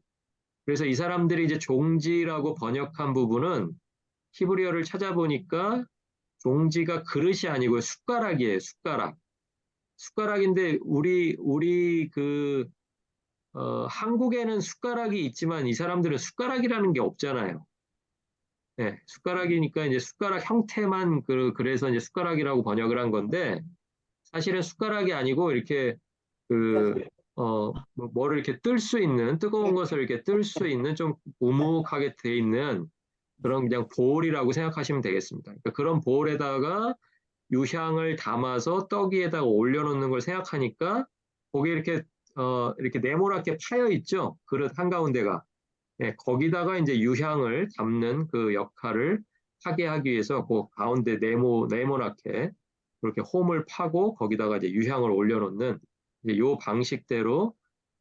그래서 이 사람들이 이제 종지라고 번역한 부분은 히브리어를 찾아보니까 종지가 그릇이 아니고 숟가락이에요. 숟가락. 숟가락인데 우리 한국에는 숟가락이 있지만 이 사람들은 숟가락이라는 게 없잖아요. 네, 숟가락이니까 이제 숟가락 형태만 그래서 이제 숟가락이라고 번역을 한 건데 사실은 숟가락이 아니고 이렇게 뭐를 이렇게 뜰 수 있는 뜨거운 것을 이렇게 뜰 수 있는 좀 우묵하게 돼 있는 그런 그냥 볼이라고 생각하시면 되겠습니다. 그러니까 그런 볼에다가 유향을 담아서 떡 위에다가 올려놓는 걸 생각하니까 거기에 이렇게 네모나게 파여 있죠. 그릇 한가운데가. 예, 거기다가 이제 유향을 담는 그 역할을 하게 하기 위해서 그 가운데 네모나게 그렇게 홈을 파고 거기다가 이제 유향을 올려놓는 이제 요 방식대로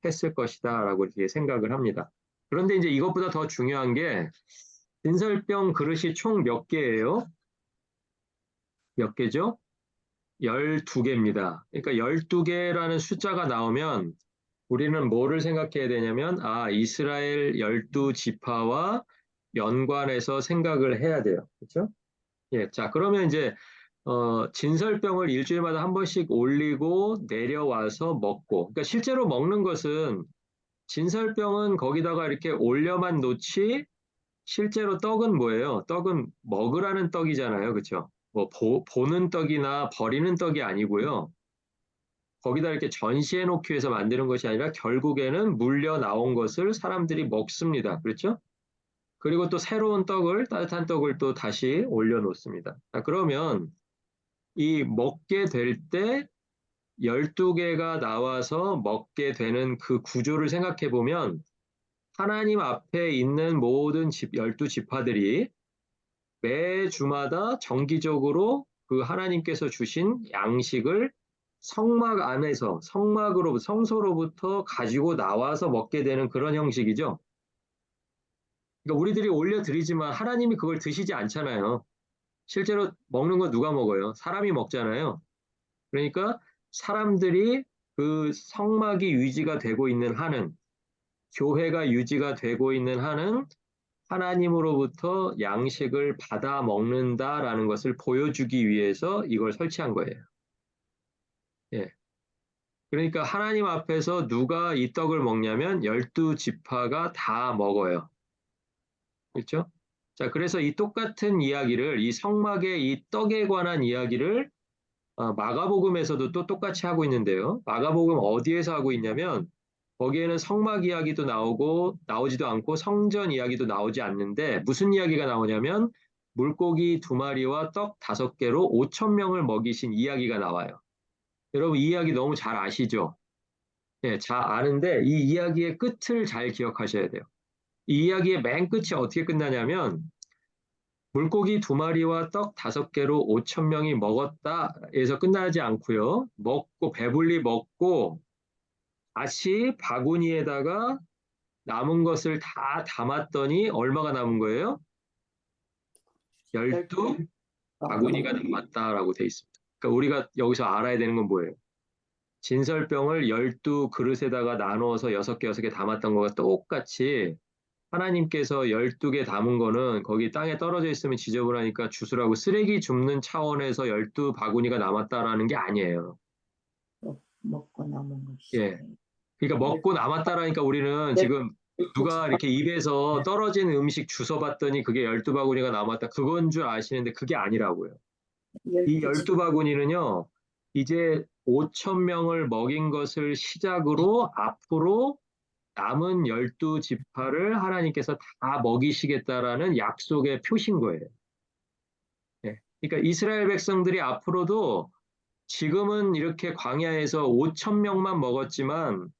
했을 것이다라고 이렇게 생각을 합니다. 그런데 이제 이것보다 더 중요한 게 진설병 그릇이 총 몇 개예요? 몇 개죠? 12개입니다. 그러니까 12개라는 숫자가 나오면 우리는 뭐를 생각해야 되냐면, 이스라엘 12지파와 연관해서 생각을 해야 돼요. 그렇죠? 예, 자, 그러면 이제, 진설병을 일주일마다 한 번씩 올리고 내려와서 먹고, 그러니까 실제로 먹는 것은 진설병은 거기다가 이렇게 올려만 놓지, 실제로 떡은 뭐예요? 떡은 먹으라는 떡이잖아요. 그렇죠? 뭐, 보는 떡이나 버리는 떡이 아니고요. 거기다 이렇게 전시해 놓기 위해서 만드는 것이 아니라 결국에는 물려 나온 것을 사람들이 먹습니다. 그렇죠? 그리고 또 새로운 떡을, 따뜻한 떡을 또 다시 올려 놓습니다. 자, 그러면 이 먹게 될 때 12개가 나와서 먹게 되는 그 구조를 생각해 보면 하나님 앞에 있는 모든 12지파들이 매 주마다 정기적으로 그 하나님께서 주신 양식을 성막 안에서 성막으로 성소로부터 가지고 나와서 먹게 되는 그런 형식이죠. 그러니까 우리들이 올려드리지만 하나님이 그걸 드시지 않잖아요. 실제로 먹는 건 누가 먹어요? 사람이 먹잖아요. 그러니까 사람들이 그 성막이 유지가 되고 있는 한은, 교회가 유지가 되고 있는 한은 하나님으로부터 양식을 받아 먹는다라는 것을 보여주기 위해서 이걸 설치한 거예요. 예. 그러니까 하나님 앞에서 누가 이 떡을 먹냐면 12지파가 다 먹어요. 그렇죠? 자, 그래서 이 똑같은 이야기를, 이 성막의 이 떡에 관한 이야기를 마가복음에서도 또 똑같이 하고 있는데요. 마가복음 어디에서 하고 있냐면 거기에는 성막 이야기도 나오고 나오지도 않고 성전 이야기도 나오지 않는데 무슨 이야기가 나오냐면 물고기 2마리와 떡 5개로 5천 명을 먹이신 이야기가 나와요. 여러분 이 이야기 너무 잘 아시죠? 예, 잘 아는데 이 이야기의 끝을 잘 기억하셔야 돼요. 이 이야기의 맨 끝이 어떻게 끝나냐면 물고기 2마리와 떡 5개로 5천 명이 먹었다에서 끝나지 않고요. 먹고 배불리 먹고 다시 바구니에다가 남은 것을 다 담았더니 얼마가 남은 거예요? 12 바구니가 남았다라고 돼 있습니다. 그러니까 우리가 여기서 알아야 되는 건 뭐예요? 진설병을 12그릇에다가 나누어서 6개, 6개 담았던 거가 똑같이 하나님께서 12개 담은 거는 거기 땅에 떨어져 있으면 지저분하니까 주스라고 쓰레기 줍는 차원에서 12바구니가 남았다라는 게 아니에요. 먹고 남은 예. 것이. 그러니까 먹고 남았다라니까 우리는 네. 지금 누가 이렇게 입에서 떨어진 음식 주워 봤더니 그게 12바구니가 남았다. 그건 줄 아시는데 그게 아니라고요. 이 12바구니는요, 이제 5천 명을 먹인 것을 시작으로 앞으로 남은 12지파를 하나님께서 다 먹이시겠다라는 약속의 표신 거예요. 예. 그러니까 이스라엘 백성들이 앞으로도 지금은 이렇게 광야에서 5천 명만 먹었지만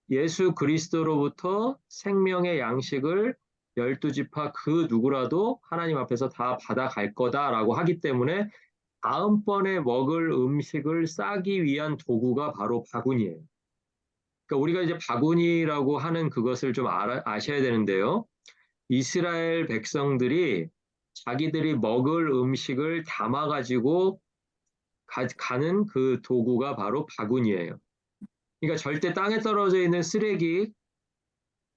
예수 그리스도로부터 생명의 양식을 12지파 그 누구라도 하나님 앞에서 다 받아갈 거다라고 하기 때문에 다음번에 먹을 음식을 싸기 위한 도구가 바로 바구니예요. 그러니까 우리가 이제 바구니라고 하는 그것을 좀 아셔야 되는데요. 이스라엘 백성들이 자기들이 먹을 음식을 담아가지고 가는 그 도구가 바로 바구니예요. 그러니까 절대 땅에 떨어져 있는 쓰레기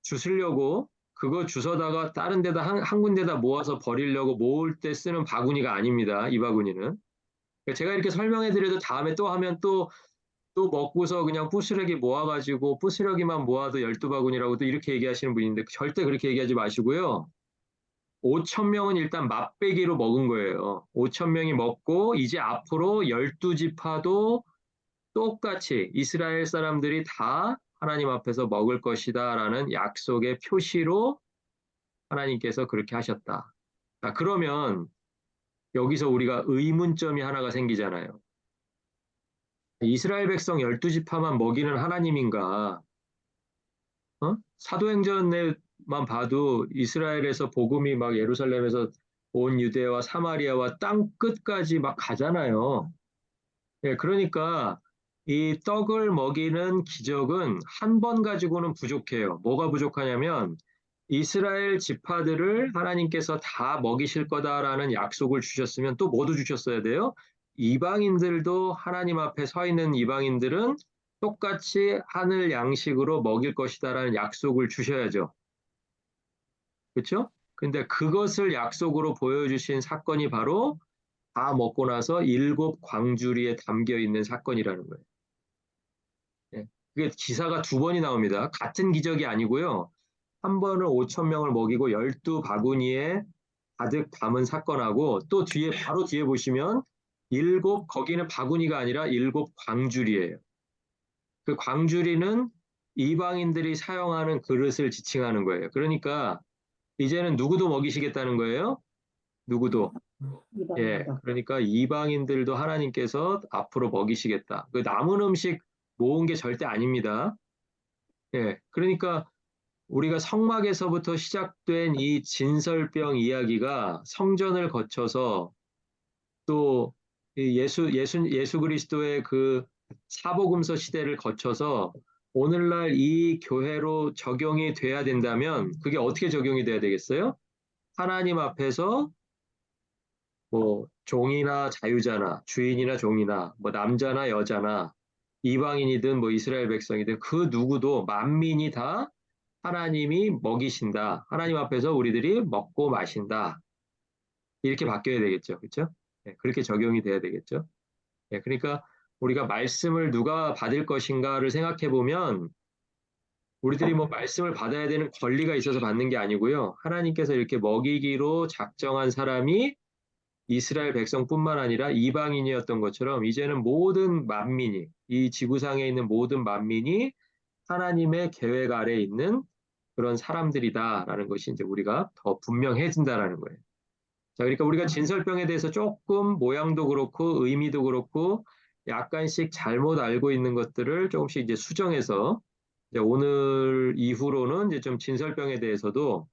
주스려고 그거 주워다가 다른 데다 한 군데다 모아서 버리려고 모을 때 쓰는 바구니가 아닙니다. 이 바구니는. 그러니까 제가 이렇게 설명해 드려도 다음에 또 하면 또 먹고서 그냥 부스러기 모아가지고 부스러기만 모아도 12바구니라고 또 이렇게 얘기하시는 분인데 절대 그렇게 얘기하지 마시고요. 5천 명은 일단 맛배기로 먹은 거예요. 5천 명이 먹고 이제 앞으로 12지파도 똑같이 이스라엘 사람들이 다 하나님 앞에서 먹을 것이다라는 약속의 표시로 하나님께서 그렇게 하셨다. 자, 그러면 여기서 우리가 의문점이 하나가 생기잖아요. 이스라엘 백성 12지파만 먹이는 하나님인가? 사도행전에만 봐도 이스라엘에서 복음이 막 예루살렘에서 온 유대와 사마리아와 땅 끝까지 막 가잖아요. 예, 그러니까 이 떡을 먹이는 기적은 한 번 가지고는 부족해요. 뭐가 부족하냐면 이스라엘 지파들을 하나님께서 다 먹이실 거다라는 약속을 주셨으면 또 뭐도 주셨어야 돼요? 이방인들도 하나님 앞에 서 있는 이방인들은 똑같이 하늘 양식으로 먹일 것이다라는 약속을 주셔야죠. 그렇죠? 근데 그것을 약속으로 보여주신 사건이 바로 다 먹고 나서 7광주리에 담겨 있는 사건이라는 거예요. 예. 그게 기사가 2번이 나옵니다. 같은 기적이 아니고요. 한 번은 5천 명을 먹이고 12바구니에 가득 담은 사건하고 또 뒤에 바로 뒤에 보시면 거기는 바구니가 아니라 7광주리예요. 그 광주리는 이방인들이 사용하는 그릇을 지칭하는 거예요. 그러니까 이제는 누구도 먹이시겠다는 거예요? 누구도. 예, 이방인도. 그러니까 이방인들도 하나님께서 앞으로 먹이시겠다. 그 남은 음식 모은 게 절대 아닙니다. 예, 그러니까 우리가 성막에서부터 시작된 이 진설병 이야기가 성전을 거쳐서 또 예수 그리스도의 그 사복음서 시대를 거쳐서 오늘날 이 교회로 적용이 돼야 된다면 그게 어떻게 적용이 돼야 되겠어요? 하나님 앞에서 뭐 종이나 자유자나 주인이나 종이나 뭐 남자나 여자나 이방인이든 뭐 이스라엘 백성이든 그 누구도 만민이 다 하나님이 먹이신다. 하나님 앞에서 우리들이 먹고 마신다. 이렇게 바뀌어야 되겠죠. 그렇죠? 네, 그렇게 적용이 돼야 되겠죠. 네, 그러니까 우리가 말씀을 누가 받을 것인가를 생각해 보면 우리들이 뭐 말씀을 받아야 되는 권리가 있어서 받는 게 아니고요. 하나님께서 이렇게 먹이기로 작정한 사람이 이스라엘 백성뿐만 아니라 이방인이었던 것처럼 이제는 모든 만민이 이 지구상에 있는 모든 만민이 하나님의 계획 아래 있는 그런 사람들이다라는 것이 이제 우리가 더 분명해진다라는 거예요. 자, 그러니까 우리가 진설병에 대해서 조금 모양도 그렇고 의미도 그렇고 약간씩 잘못 알고 있는 것들을 조금씩 이제 수정해서 이제 오늘 이후로는 이제 좀 진설병에 대해서도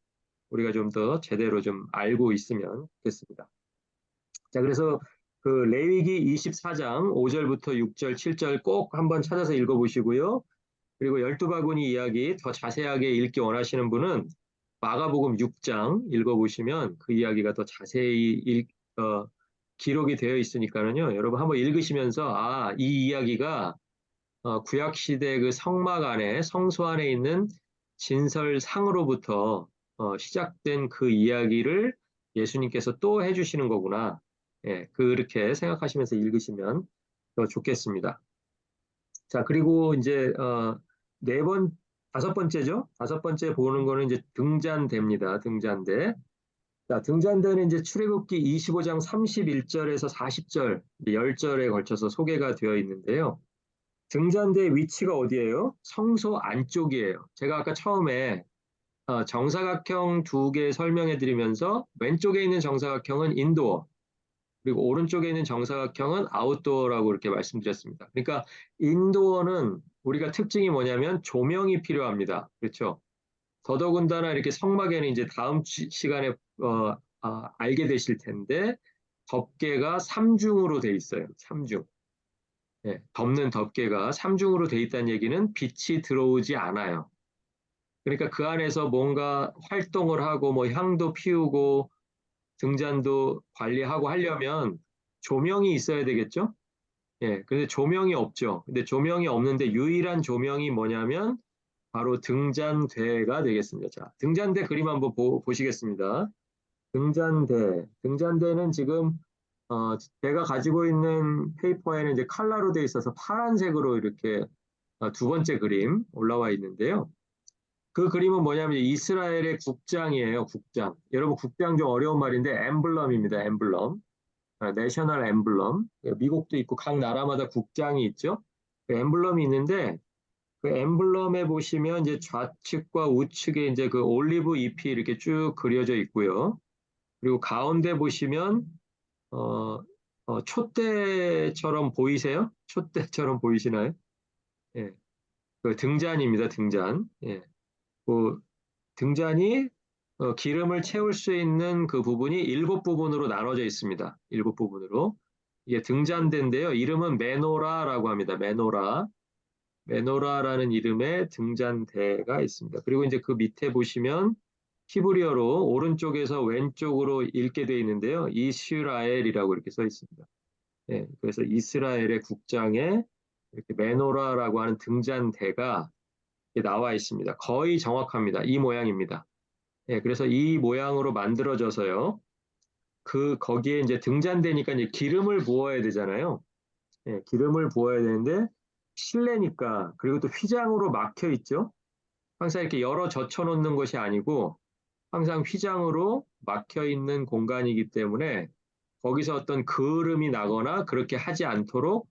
우리가 좀 더 제대로 좀 알고 있으면 좋겠습니다. 자, 그래서 그 레위기 24장 5절부터 6절, 7절 꼭 한번 찾아서 읽어보시고요. 그리고 12바구니 이야기 더 자세하게 읽기 원하시는 분은 마가복음 6장 읽어보시면 그 이야기가 더 자세히 기록이 되어 있으니까는요. 여러분 한번 읽으시면서 이 이야기가 구약시대 그 성막 안에 성소 안에 있는 진설상으로부터 시작된 그 이야기를 예수님께서 또 해주시는 거구나. 예, 그렇게 생각하시면서 읽으시면 더 좋겠습니다. 자, 그리고 이제 네 번, 다섯 번째죠. 다섯 번째 보는 거는 이제 등잔대입니다. 등잔대. 자, 등잔대는 이제 출애굽기 25장 31절에서 40절, 10절에 걸쳐서 소개가 되어 있는데요. 등잔대 위치가 어디예요? 성소 안쪽이에요. 제가 아까 처음에 정사각형 두 개 설명해 드리면서 왼쪽에 있는 정사각형은 인도어, 그리고 오른쪽에 있는 정사각형은 아웃도어라고 이렇게 말씀드렸습니다. 그러니까 인도어는 우리가 특징이 뭐냐면 조명이 필요합니다. 그렇죠? 더더군다나 이렇게 성막에는 이제 다음 시간에 알게 되실 텐데 덮개가 3중으로 돼 있어요. 3중. 예, 덮는 덮개가 3중으로 돼 있다는 얘기는 빛이 들어오지 않아요. 그러니까 그 안에서 뭔가 활동을 하고 뭐 향도 피우고 등잔도 관리하고 하려면 조명이 있어야 되겠죠? 예, 근데 조명이 없죠. 근데 조명이 없는데 유일한 조명이 뭐냐면 바로 등잔대가 되겠습니다. 자, 등잔대 그림 한번 보시겠습니다. 등잔대는 지금 제가 가지고 있는 페이퍼에는 이제 칼라로 되어 있어서 파란색으로 이렇게 두 번째 그림 올라와 있는데요. 그 그림은 뭐냐면 이스라엘의 국장이에요. 국장. 여러분 국장 좀 어려운 말인데 엠블럼입니다. 엠블럼. 내셔널 엠블럼. 미국도 있고 각 나라마다 국장이 있죠. 그 엠블럼이 있는데 그 엠블럼에 보시면 이제 좌측과 우측에 이제 그 올리브 잎이 이렇게 쭉 그려져 있고요. 그리고 가운데 보시면 어, 촛대처럼 보이세요? 촛대처럼 보이시나요? 예, 그 등잔입니다. 등잔. 예, 그 등잔이 기름을 채울 수 있는 그 부분이 일곱 부분으로 나눠져 있습니다. 일곱 부분으로. 이게 등잔대인데요. 이름은 메노라라고 합니다. 메노라. 메노라라는 이름의 등잔대가 있습니다. 그리고 이제 그 밑에 보시면 히브리어로 오른쪽에서 왼쪽으로 읽게 되어 있는데요. 이스라엘이라고 이렇게 써 있습니다. 예, 그래서 이스라엘의 국장에 이렇게 메노라라고 하는 등잔대가 나와 있습니다. 거의 정확합니다. 이 모양입니다. 예, 그래서 이 모양으로 만들어져서요. 거기에 이제 등잔대니까 이제 기름을 부어야 되잖아요. 예, 기름을 부어야 되는데 실내니까 그리고 또 휘장으로 막혀 있죠. 항상 이렇게 열어 젖혀 놓는 것이 아니고 항상 휘장으로 막혀 있는 공간이기 때문에 거기서 어떤 그름이 나거나 그렇게 하지 않도록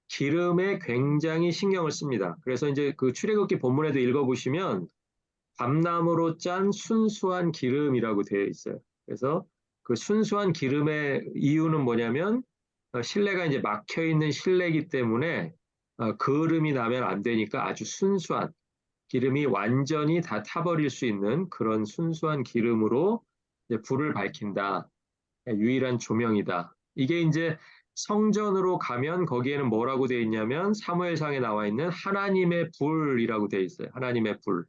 기름에 굉장히 신경을 씁니다. 그래서 이제 그 출애굽기 본문에도 읽어보시면 감나무로 짠 순수한 기름이라고 되어 있어요. 그래서 그 순수한 기름의 이유는 뭐냐면 실내가 이제 막혀 있는 실내이기 때문에 그을음이 나면 안 되니까 아주 순수한 기름이 완전히 다 타버릴 수 있는 그런 순수한 기름으로 이제 불을 밝힌다. 유일한 조명이다. 이게 이제 성전으로 가면 거기에는 뭐라고 되어 있냐면 사무엘상에 나와 있는 하나님의 불이라고 되어 있어요. 하나님의 불.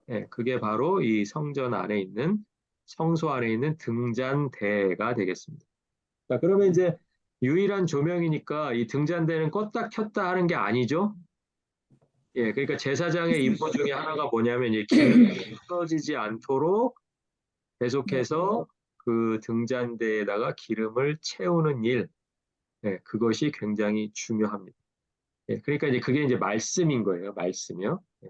예, 그게 바로 이 성전 안에 있는 성소 안에 있는 등잔대가 되겠습니다. 자, 그러면 이제 유일한 조명이니까 이 등잔대는 껐다 켰다 하는 게 아니죠. 예, 그러니까 제사장의 임무 중에 하나가 뭐냐면 이 기름이 떨어지지 않도록 네. 계속해서 그 등잔대에다가 기름을 채우는 일, 예, 그것이 굉장히 중요합니다. 예, 그러니까 이제 그게 이제 말씀인 거예요. 말씀이요. 예,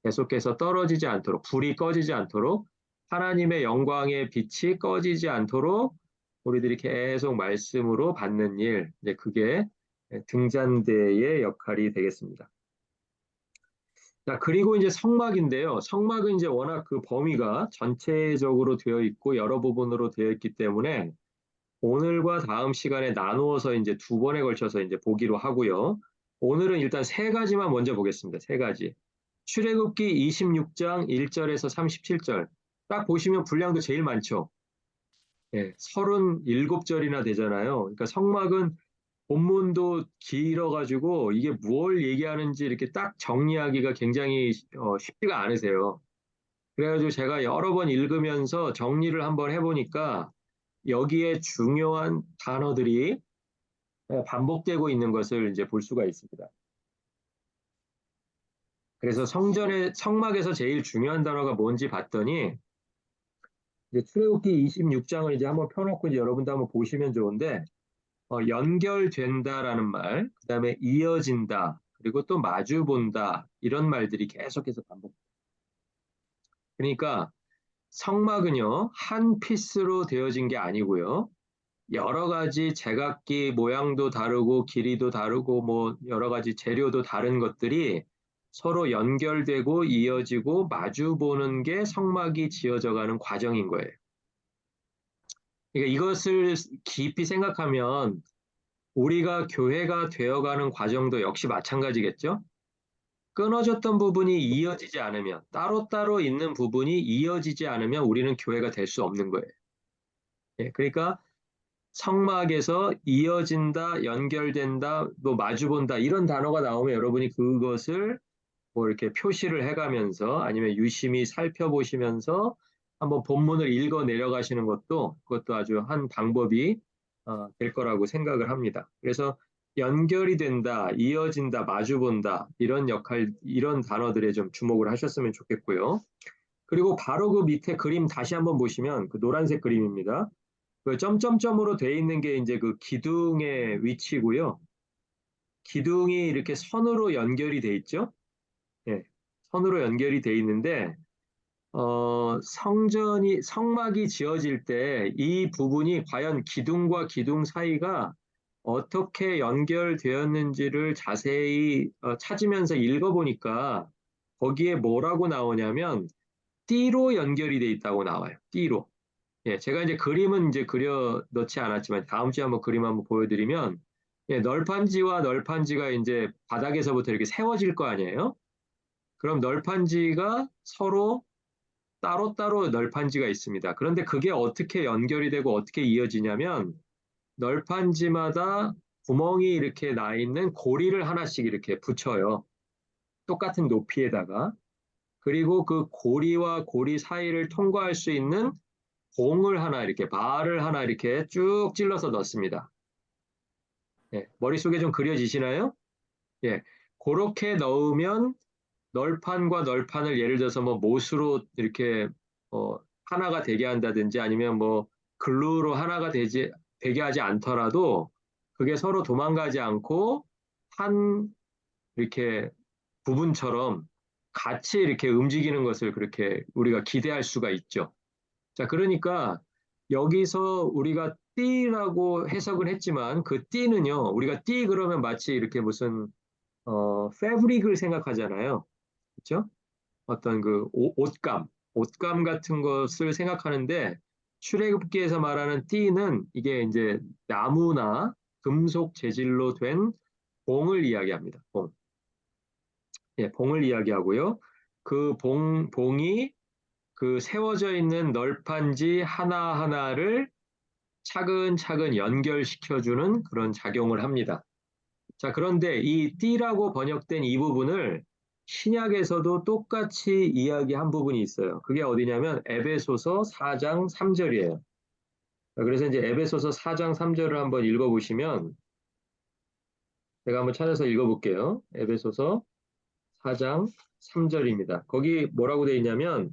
계속해서 떨어지지 않도록, 불이 꺼지지 않도록, 하나님의 영광의 빛이 꺼지지 않도록 우리들이 계속 말씀으로 받는 일, 이제 그게 등잔대의 역할이 되겠습니다. 자, 그리고 이제 성막인데요. 성막은 이제 워낙 그 범위가 전체적으로 되어 있고 여러 부분으로 되어 있기 때문에 오늘과 다음 시간에 나누어서 이제 두 번에 걸쳐서 이제 보기로 하고요. 오늘은 일단 세 가지만 먼저 보겠습니다. 세 가지. 출애굽기 26장 1절에서 37절. 딱 보시면 분량도 제일 많죠. 예, 37절이나 되잖아요. 그러니까 성막은 본문도 길어가지고 이게 뭘 얘기하는지 이렇게 딱 정리하기가 굉장히 쉽지가 않으세요. 그래가지고 제가 여러 번 읽으면서 정리를 한번 해보니까 여기에 중요한 단어들이 반복되고 있는 것을 이제 볼 수가 있습니다. 그래서 성막에서 제일 중요한 단어가 뭔지 봤더니 이제 출애굽기 26장을 이제 한번 펴놓고 이제 여러분도 한번 보시면 좋은데 연결된다라는 말, 그다음에 이어진다, 그리고 또 마주 본다 이런 말들이 계속해서 반복. 그러니까 성막은요 한 피스로 되어진 게 아니고요. 여러 가지 제각기 모양도 다르고 길이도 다르고 뭐 여러 가지 재료도 다른 것들이 서로 연결되고 이어지고 마주 보는 게 성막이 지어져 가는 과정인 거예요. 그러니까 이것을 깊이 생각하면 우리가 교회가 되어가는 과정도 역시 마찬가지겠죠? 끊어졌던 부분이 이어지지 않으면, 따로따로 있는 부분이 이어지지 않으면 우리는 교회가 될 수 없는 거예요. 예, 그러니까 성막에서 이어진다, 연결된다, 뭐 마주본다 이런 단어가 나오면 여러분이 그것을 뭐 이렇게 표시를 해가면서 아니면 유심히 살펴보시면서 한번 본문을 읽어 내려가시는 것도 그것도 아주 한 방법이 될 거라고 생각을 합니다. 그래서 연결이 된다, 이어진다, 마주본다 이런 역할, 이런 단어들에 좀 주목을 하셨으면 좋겠고요. 그리고 바로 그 밑에 그림 다시 한번 보시면 그 노란색 그림입니다. 그 점점점으로 돼 있는 게 이제 그 기둥의 위치고요. 기둥이 이렇게 선으로 연결이 돼 있죠. 예, 선으로 연결이 돼 있는데 성막이 지어질 때 이 부분이 과연 기둥과 기둥 사이가 어떻게 연결되었는지를 자세히 찾으면서 읽어보니까 거기에 뭐라고 나오냐면 띠로 연결이 돼 있다고 나와요. 띠로. 예, 제가 이제 그림은 이제 그려 넣지 않았지만 다음 주에 한번 그림 한번 보여드리면 예, 널판지와 널판지가 이제 바닥에서부터 이렇게 세워질 거 아니에요? 그럼 널판지가 서로 따로따로 널판지가 있습니다. 그런데 그게 어떻게 연결이 되고 어떻게 이어지냐면 널판지마다 구멍이 이렇게 나 있는 고리를 하나씩 이렇게 붙여요. 똑같은 높이에다가. 그리고 그 고리와 고리 사이를 통과할 수 있는 봉을 하나 이렇게 발을 하나 이렇게 쭉 찔러서 넣습니다. 예, 머릿속에 좀 그려지시나요? 예, 그렇게 넣으면 널판과 널판을 예를 들어서 뭐 못으로 이렇게 하나가 되게 한다든지 아니면 뭐 글루로 하나가 되게 하지 않더라도 그게 서로 도망가지 않고 한 이렇게 부분처럼 같이 이렇게 움직이는 것을 그렇게 우리가 기대할 수가 있죠. 자, 그러니까 여기서 우리가 띠라고 해석을 했지만 그 띠는요, 우리가 띠 그러면 마치 이렇게 무슨 패브릭을 생각하잖아요. 그렇죠? 어떤 그 옷감 같은 것을 생각하는데 출애굽기에서 말하는 띠는 이게 이제 나무나 금속 재질로 된 봉을 이야기합니다. 봉. 예, 봉을 이야기하고요. 그 봉이 그 세워져 있는 널판지 하나하나를 차근차근 연결시켜주는 그런 작용을 합니다. 자, 그런데 이 띠라고 번역된 이 부분을 신약에서도 똑같이 이야기한 부분이 있어요. 그게 어디냐면 에베소서 4장 3절이에요. 그래서 이제 에베소서 4장 3절을 한번 읽어보시면 제가 한번 찾아서 읽어볼게요. 에베소서 4장 3절입니다. 거기 뭐라고 되어 있냐면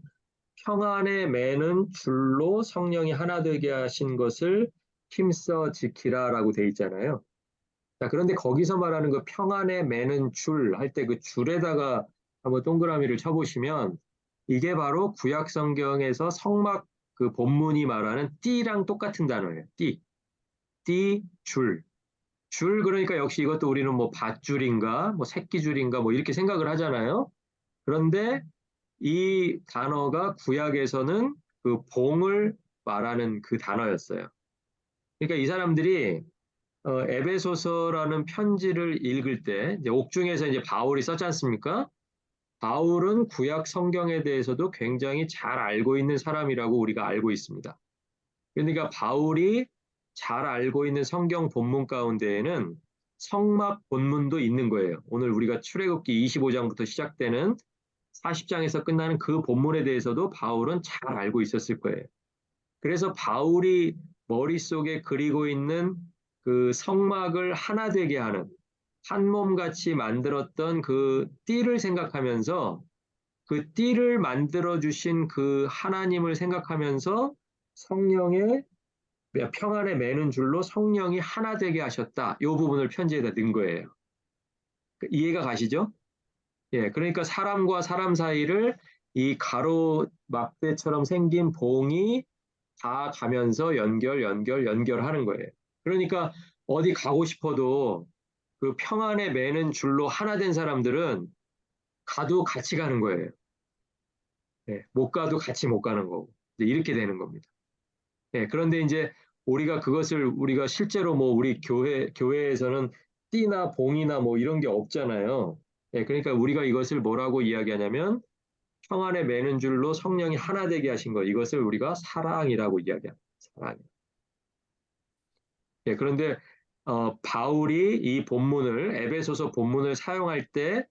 평안에 매는 줄로 성령이 하나 되게 하신 것을 힘써 지키라라고 되어 있잖아요. 자, 그런데 거기서 말하는 그 평안에 매는 줄 할 때 그 줄에다가 한번 동그라미를 쳐보시면 이게 바로 구약 성경에서 성막 그 본문이 말하는 띠랑 똑같은 단어예요. 띠, 줄. 줄 그러니까 역시 이것도 우리는 뭐 밧줄인가 뭐 새끼줄인가 뭐 이렇게 생각을 하잖아요. 그런데 이 단어가 구약에서는 그 봉을 말하는 그 단어였어요. 그러니까 이 사람들이 에베소서라는 편지를 읽을 때 이제 옥중에서 이제 바울이 썼지 않습니까? 바울은 구약 성경에 대해서도 굉장히 잘 알고 있는 사람이라고 우리가 알고 있습니다. 그러니까 바울이 잘 알고 있는 성경 본문 가운데에는 성막 본문도 있는 거예요. 오늘 우리가 출애굽기 25장부터 시작되는 40장에서 끝나는 그 본문에 대해서도 바울은 잘 알고 있었을 거예요. 그래서 바울이 머릿속에 그리고 있는 그 성막을 하나 되게 하는 한 몸같이 만들었던 그 띠를 생각하면서 그 띠를 만들어 주신 그 하나님을 생각하면서 성령의 평안에 매는 줄로 성령이 하나 되게 하셨다. 이 부분을 편지에다 넣은 거예요. 이해가 가시죠? 예, 그러니까 사람과 사람 사이를 이 가로막대처럼 생긴 봉이 다 가면서 연결하는 거예요. 그러니까 어디 가고 싶어도 그 평안에 매는 줄로 하나 된 사람들은 가도 같이 가는 거예요. 예, 못 가도 같이 못 가는 거고. 이제 이렇게 되는 겁니다. 예, 그런데 이제 우리가 그것을 우리가 실제로 뭐 우리 교회에서는 띠나 봉이나 뭐 이런 게 없잖아요. 예, 그러니까 우리가 이것을 뭐라고 이야기하냐면 평안에 매는 줄로 성령이 하나 되게 하신 것, 이것을 우리가 사랑이라고 이야기합니다. 사랑. 예, 그런데 바울이 이 본문을 에베소서 본문을 사용할 때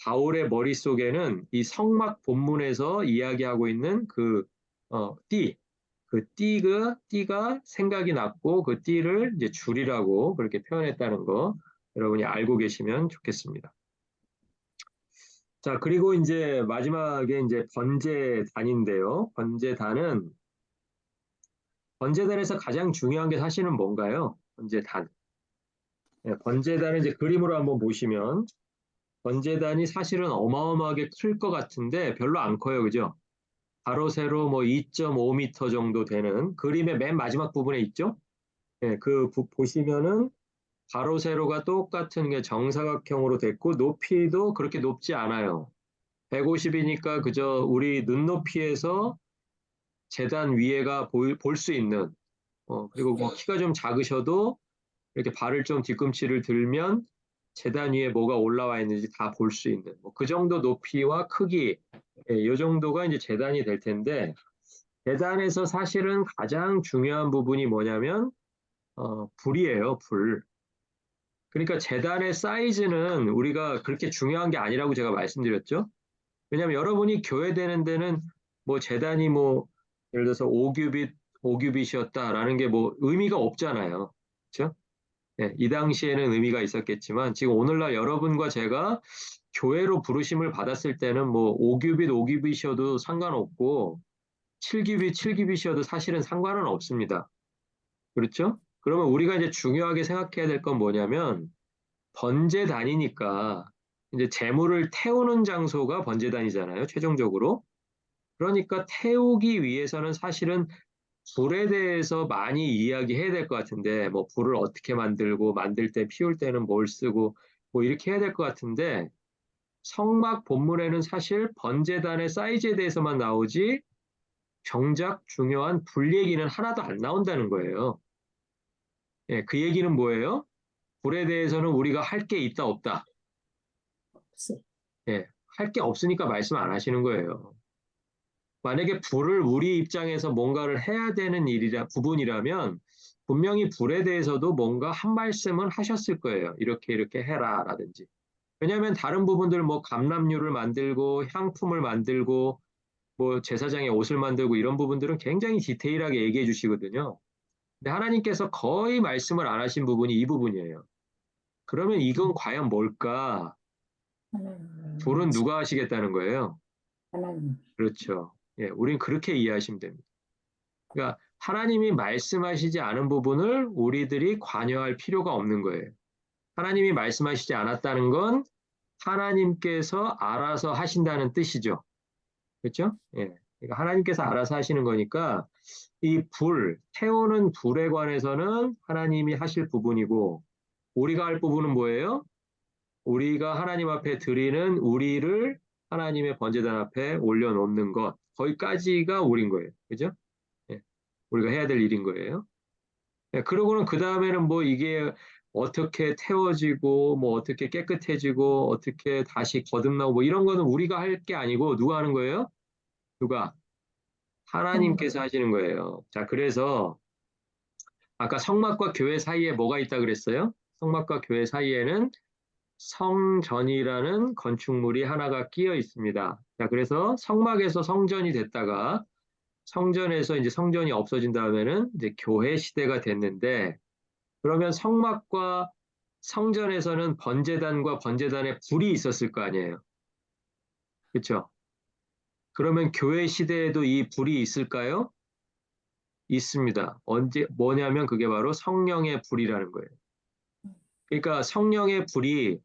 바울의 머릿속에는 이 성막 본문에서 이야기하고 있는 그 띠, 그 띠가 생각이 났고 그 띠를 이제 줄이라고 그렇게 표현했다는 거 여러분이 알고 계시면 좋겠습니다. 자, 그리고 이제 마지막에 이제 번제단인데요. 번제단에서 가장 중요한 게 사실은 뭔가요? 번제단. 네, 번제단을 이제 그림으로 한번 보시면 번제단이 사실은 어마어마하게 클 것 같은데 별로 안 커요. 그죠? 가로 세로 뭐 2.5m 정도 되는 그림의 맨 마지막 부분에 있죠? 네, 보시면은 가로 세로가 똑같은 게 정사각형으로 됐고 높이도 그렇게 높지 않아요. 150이니까 그저 우리 눈높이에서 재단 위에가 볼 수 있는 그리고 뭐 키가 좀 작으셔도 이렇게 발을 좀 뒤꿈치를 들면 재단 위에 뭐가 올라와 있는지 다 볼 수 있는 뭐그 정도 높이와 크기 이 정도가 이제 재단이 될 텐데 재단에서 사실은 가장 중요한 부분이 뭐냐면 불이에요, 불. 그러니까 재단의 사이즈는 우리가 그렇게 중요한 게 아니라고 제가 말씀드렸죠. 왜냐하면 여러분이 교회 되는 데는 뭐 재단이 뭐 예를 들어서 5규빗이었다라는 게 뭐 의미가 없잖아요. 그렇죠? 네, 이 당시에는 의미가 있었겠지만 지금 오늘날 여러분과 제가 교회로 부르심을 받았을 때는 뭐 5규빗이셔도 상관없고 7규빗이셔도 사실은 상관은 없습니다. 그렇죠? 그러면 우리가 이제 중요하게 생각해야 될 건 뭐냐면 번제단이니까 이제 재물을 태우는 장소가 번제단이잖아요, 최종적으로. 그러니까 태우기 위해서는 사실은 불에 대해서 많이 이야기해야 될 것 같은데, 뭐 불을 어떻게 만들고 만들 때 피울 때는 뭘 쓰고 뭐 이렇게 해야 될 것 같은데 성막 본문에는 사실 번제단의 사이즈에 대해서만 나오지 정작 중요한 불 얘기는 하나도 안 나온다는 거예요. 예, 그 얘기는 뭐예요? 불에 대해서는 우리가 할 게 있다 없다. 없어. 예, 할 게 없으니까 말씀 안 하시는 거예요. 만약에 불을 우리 입장에서 뭔가를 해야 되는 부분이라면 분명히 불에 대해서도 뭔가 한 말씀은 하셨을 거예요. 이렇게 이렇게 해라라든지. 왜냐하면 다른 부분들 뭐 감람류를 만들고 향품을 만들고 뭐 제사장의 옷을 만들고 이런 부분들은 굉장히 디테일하게 얘기해 주시거든요. 근데 하나님께서 거의 말씀을 안 하신 부분이 이 부분이에요. 그러면 이건 과연 뭘까? 하나님, 불은 누가 하시겠다는 거예요? 하나님. 그렇죠. 예, 우린 그렇게 이해하시면 됩니다. 그러니까 하나님이 말씀하시지 않은 부분을 우리들이 관여할 필요가 없는 거예요. 하나님이 말씀하시지 않았다는 건 하나님께서 알아서 하신다는 뜻이죠. 그렇죠? 예. 그러니까 하나님께서 알아서 하시는 거니까 이 불, 태우는 불에 관해서는 하나님이 하실 부분이고 우리가 할 부분은 뭐예요? 우리가 하나님 앞에 드리는 우리를 하나님의 번제단 앞에 올려놓는 것. 거기까지가 우린 거예요. 그죠? 예. 우리가 해야 될 일인 거예요. 예, 그러고는 그 다음에는 뭐 이게 어떻게 태워지고 뭐 어떻게 깨끗해지고 어떻게 다시 거듭나고 뭐 이런 거는 우리가 할 게 아니고 누가 하는 거예요? 누가? 하나님. 하나님께서 하시는 거예요. 자, 그래서 아까 성막과 교회 사이에 뭐가 있다 그랬어요? 성막과 교회 사이에는 성전이라는 건축물이 하나가 끼어 있습니다. 자, 그래서 성막에서 성전이 됐다가 성전에서 이제 성전이 없어진 다음에는 이제 교회 시대가 됐는데 그러면 성막과 성전에서는 번제단과 번제단의 불이 있었을 거 아니에요. 그렇죠? 그러면 교회 시대에도 이 불이 있을까요? 있습니다. 언제 뭐냐면 그게 바로 성령의 불이라는 거예요. 그러니까 성령의 불이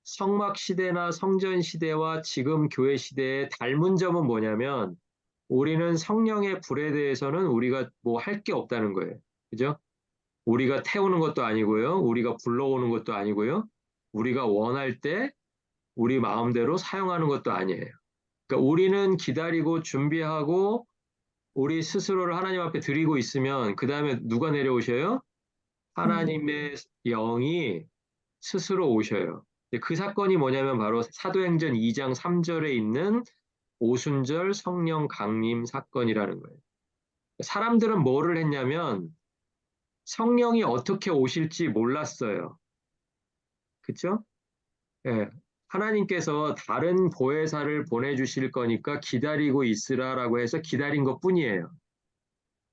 성막 시대나 성전 시대와 지금 교회 시대의 닮은 점은 뭐냐면 우리는 성령의 불에 대해서는 우리가 뭐 할 게 없다는 거예요. 그죠? 우리가 태우는 것도 아니고요. 우리가 불러오는 것도 아니고요. 우리가 원할 때 우리 마음대로 사용하는 것도 아니에요. 그러니까 우리는 기다리고 준비하고 우리 스스로를 하나님 앞에 드리고 있으면 그 다음에 누가 내려오셔요? 하나님. 하나님의 영이 스스로 오셔요. 그 사건이 뭐냐면 바로 사도행전 2장 3절에 있는 오순절 성령 강림 사건이라는 거예요. 사람들은 뭐를 했냐면 성령이 어떻게 오실지 몰랐어요. 그렇죠? 예. 하나님께서 다른 보혜사를 보내주실 거니까 기다리고 있으라라고 해서 기다린 것 뿐이에요.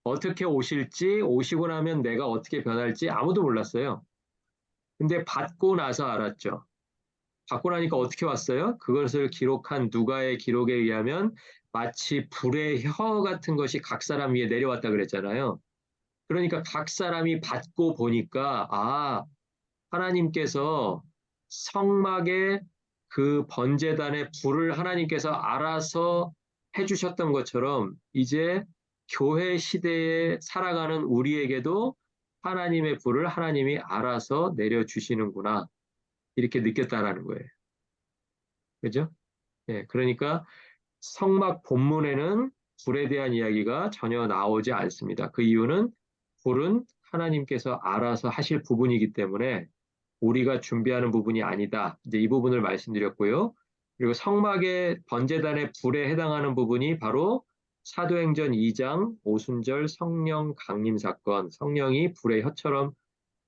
어떻게 오실지, 오시고 나면 내가 어떻게 변할지 아무도 몰랐어요. 근데 받고 나서 알았죠. 받고 나니까 어떻게 왔어요? 그것을 기록한 누가의 기록에 의하면 마치 불의 혀 같은 것이 각 사람 위에 내려왔다 그랬잖아요. 그러니까 각 사람이 받고 보니까, 아, 하나님께서 성막에 그 번제단의 불을 하나님께서 알아서 해주셨던 것처럼 이제 교회 시대에 살아가는 우리에게도 하나님의 불을 하나님이 알아서 내려주시는구나. 이렇게 느꼈다라는 거예요. 그죠? 예, 그러니까 성막 본문에는 불에 대한 이야기가 전혀 나오지 않습니다. 그 이유는 불은 하나님께서 알아서 하실 부분이기 때문에 우리가 준비하는 부분이 아니다. 이제 이 부분을 말씀드렸고요. 그리고 성막의 번제단의 불에 해당하는 부분이 바로 사도행전 2장 오순절 성령 강림 사건, 성령이 불의 혀처럼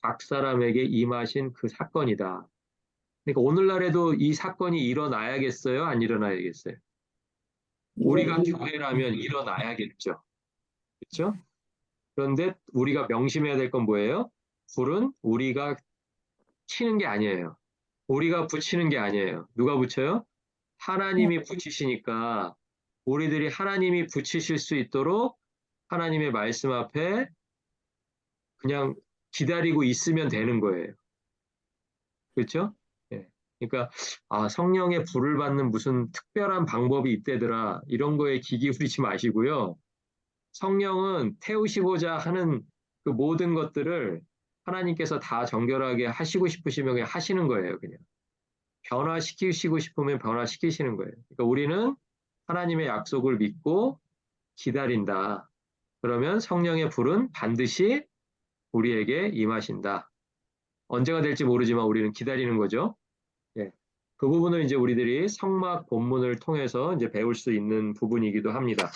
각 사람에게 임하신 그 사건이다. 그러니까 오늘날에도 이 사건이 일어나야겠어요? 안 일어나야겠어요? 우리가 이런, 교회라면 일어나야겠죠. 그렇죠? 그런데 우리가 명심해야 될 건 뭐예요? 불은 우리가 켜는 게 아니에요. 우리가 붙이는 게 아니에요. 누가 붙여요? 하나님이 붙이시니까 우리들이 하나님이 붙이실 수 있도록 하나님의 말씀 앞에 그냥 기다리고 있으면 되는 거예요. 그렇죠? 예. 그러니까 아, 성령의 불을 받는 무슨 특별한 방법이 있대더라. 이런 거에 귀 기울이지 마시고요. 성령은 태우시고자 하는 그 모든 것들을 하나님께서 다 정결하게 하시고 싶으시면 그냥 하시는 거예요, 그냥. 변화시키시고 싶으면 변화시키시는 거예요. 그러니까 우리는 하나님의 약속을 믿고 기다린다. 그러면 성령의 불은 반드시 우리에게 임하신다. 언제가 될지 모르지만 우리는 기다리는 거죠. 예. 그 부분을 이제 우리들이 성막 본문을 통해서 이제 배울 수 있는 부분이기도 합니다.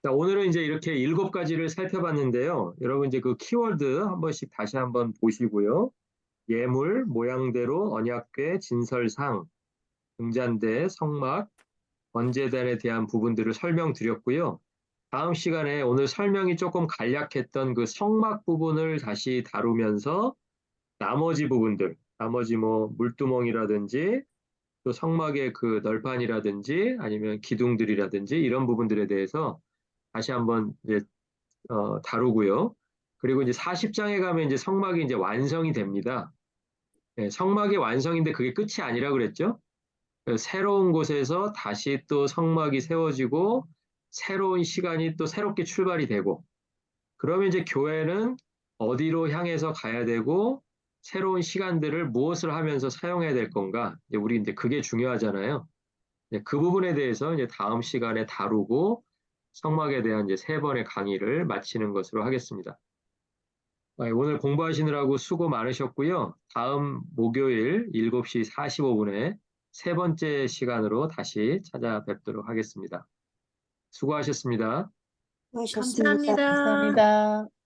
자, 오늘은 이제 이렇게 7가지를 살펴봤는데요. 여러분 이제 그 키워드 한 번씩 다시 한번 보시고요. 예물, 모양대로, 언약궤, 진설상, 등잔대, 성막, 번제단에 대한 부분들을 설명드렸고요. 다음 시간에 오늘 설명이 조금 간략했던 그 성막 부분을 다시 다루면서 나머지 부분들, 나머지 뭐 물두멍이라든지 또 성막의 그 널판이라든지 아니면 기둥들이라든지 이런 부분들에 대해서 다시 한번 이제 다루고요. 그리고 이제 40장에 가면 이제 성막이 이제 완성이 됩니다. 네, 성막이 완성인데 그게 끝이 아니라 그랬죠. 새로운 곳에서 다시 또 성막이 세워지고 새로운 시간이 또 새롭게 출발이 되고 그러면 이제 교회는 어디로 향해서 가야 되고 새로운 시간들을 무엇을 하면서 사용해야 될 건가? 이제 우리 이제 그게 중요하잖아요. 그 부분에 대해서 이제 다음 시간에 다루고 성막에 대한 이제 3번의 강의를 마치는 것으로 하겠습니다. 오늘 공부하시느라고 수고 많으셨고요. 다음 목요일 7시 45분에 3번째 시간으로 다시 찾아뵙도록 하겠습니다. 수고하셨습니다. 수고하셨습니다. 감사합니다. 감사합니다.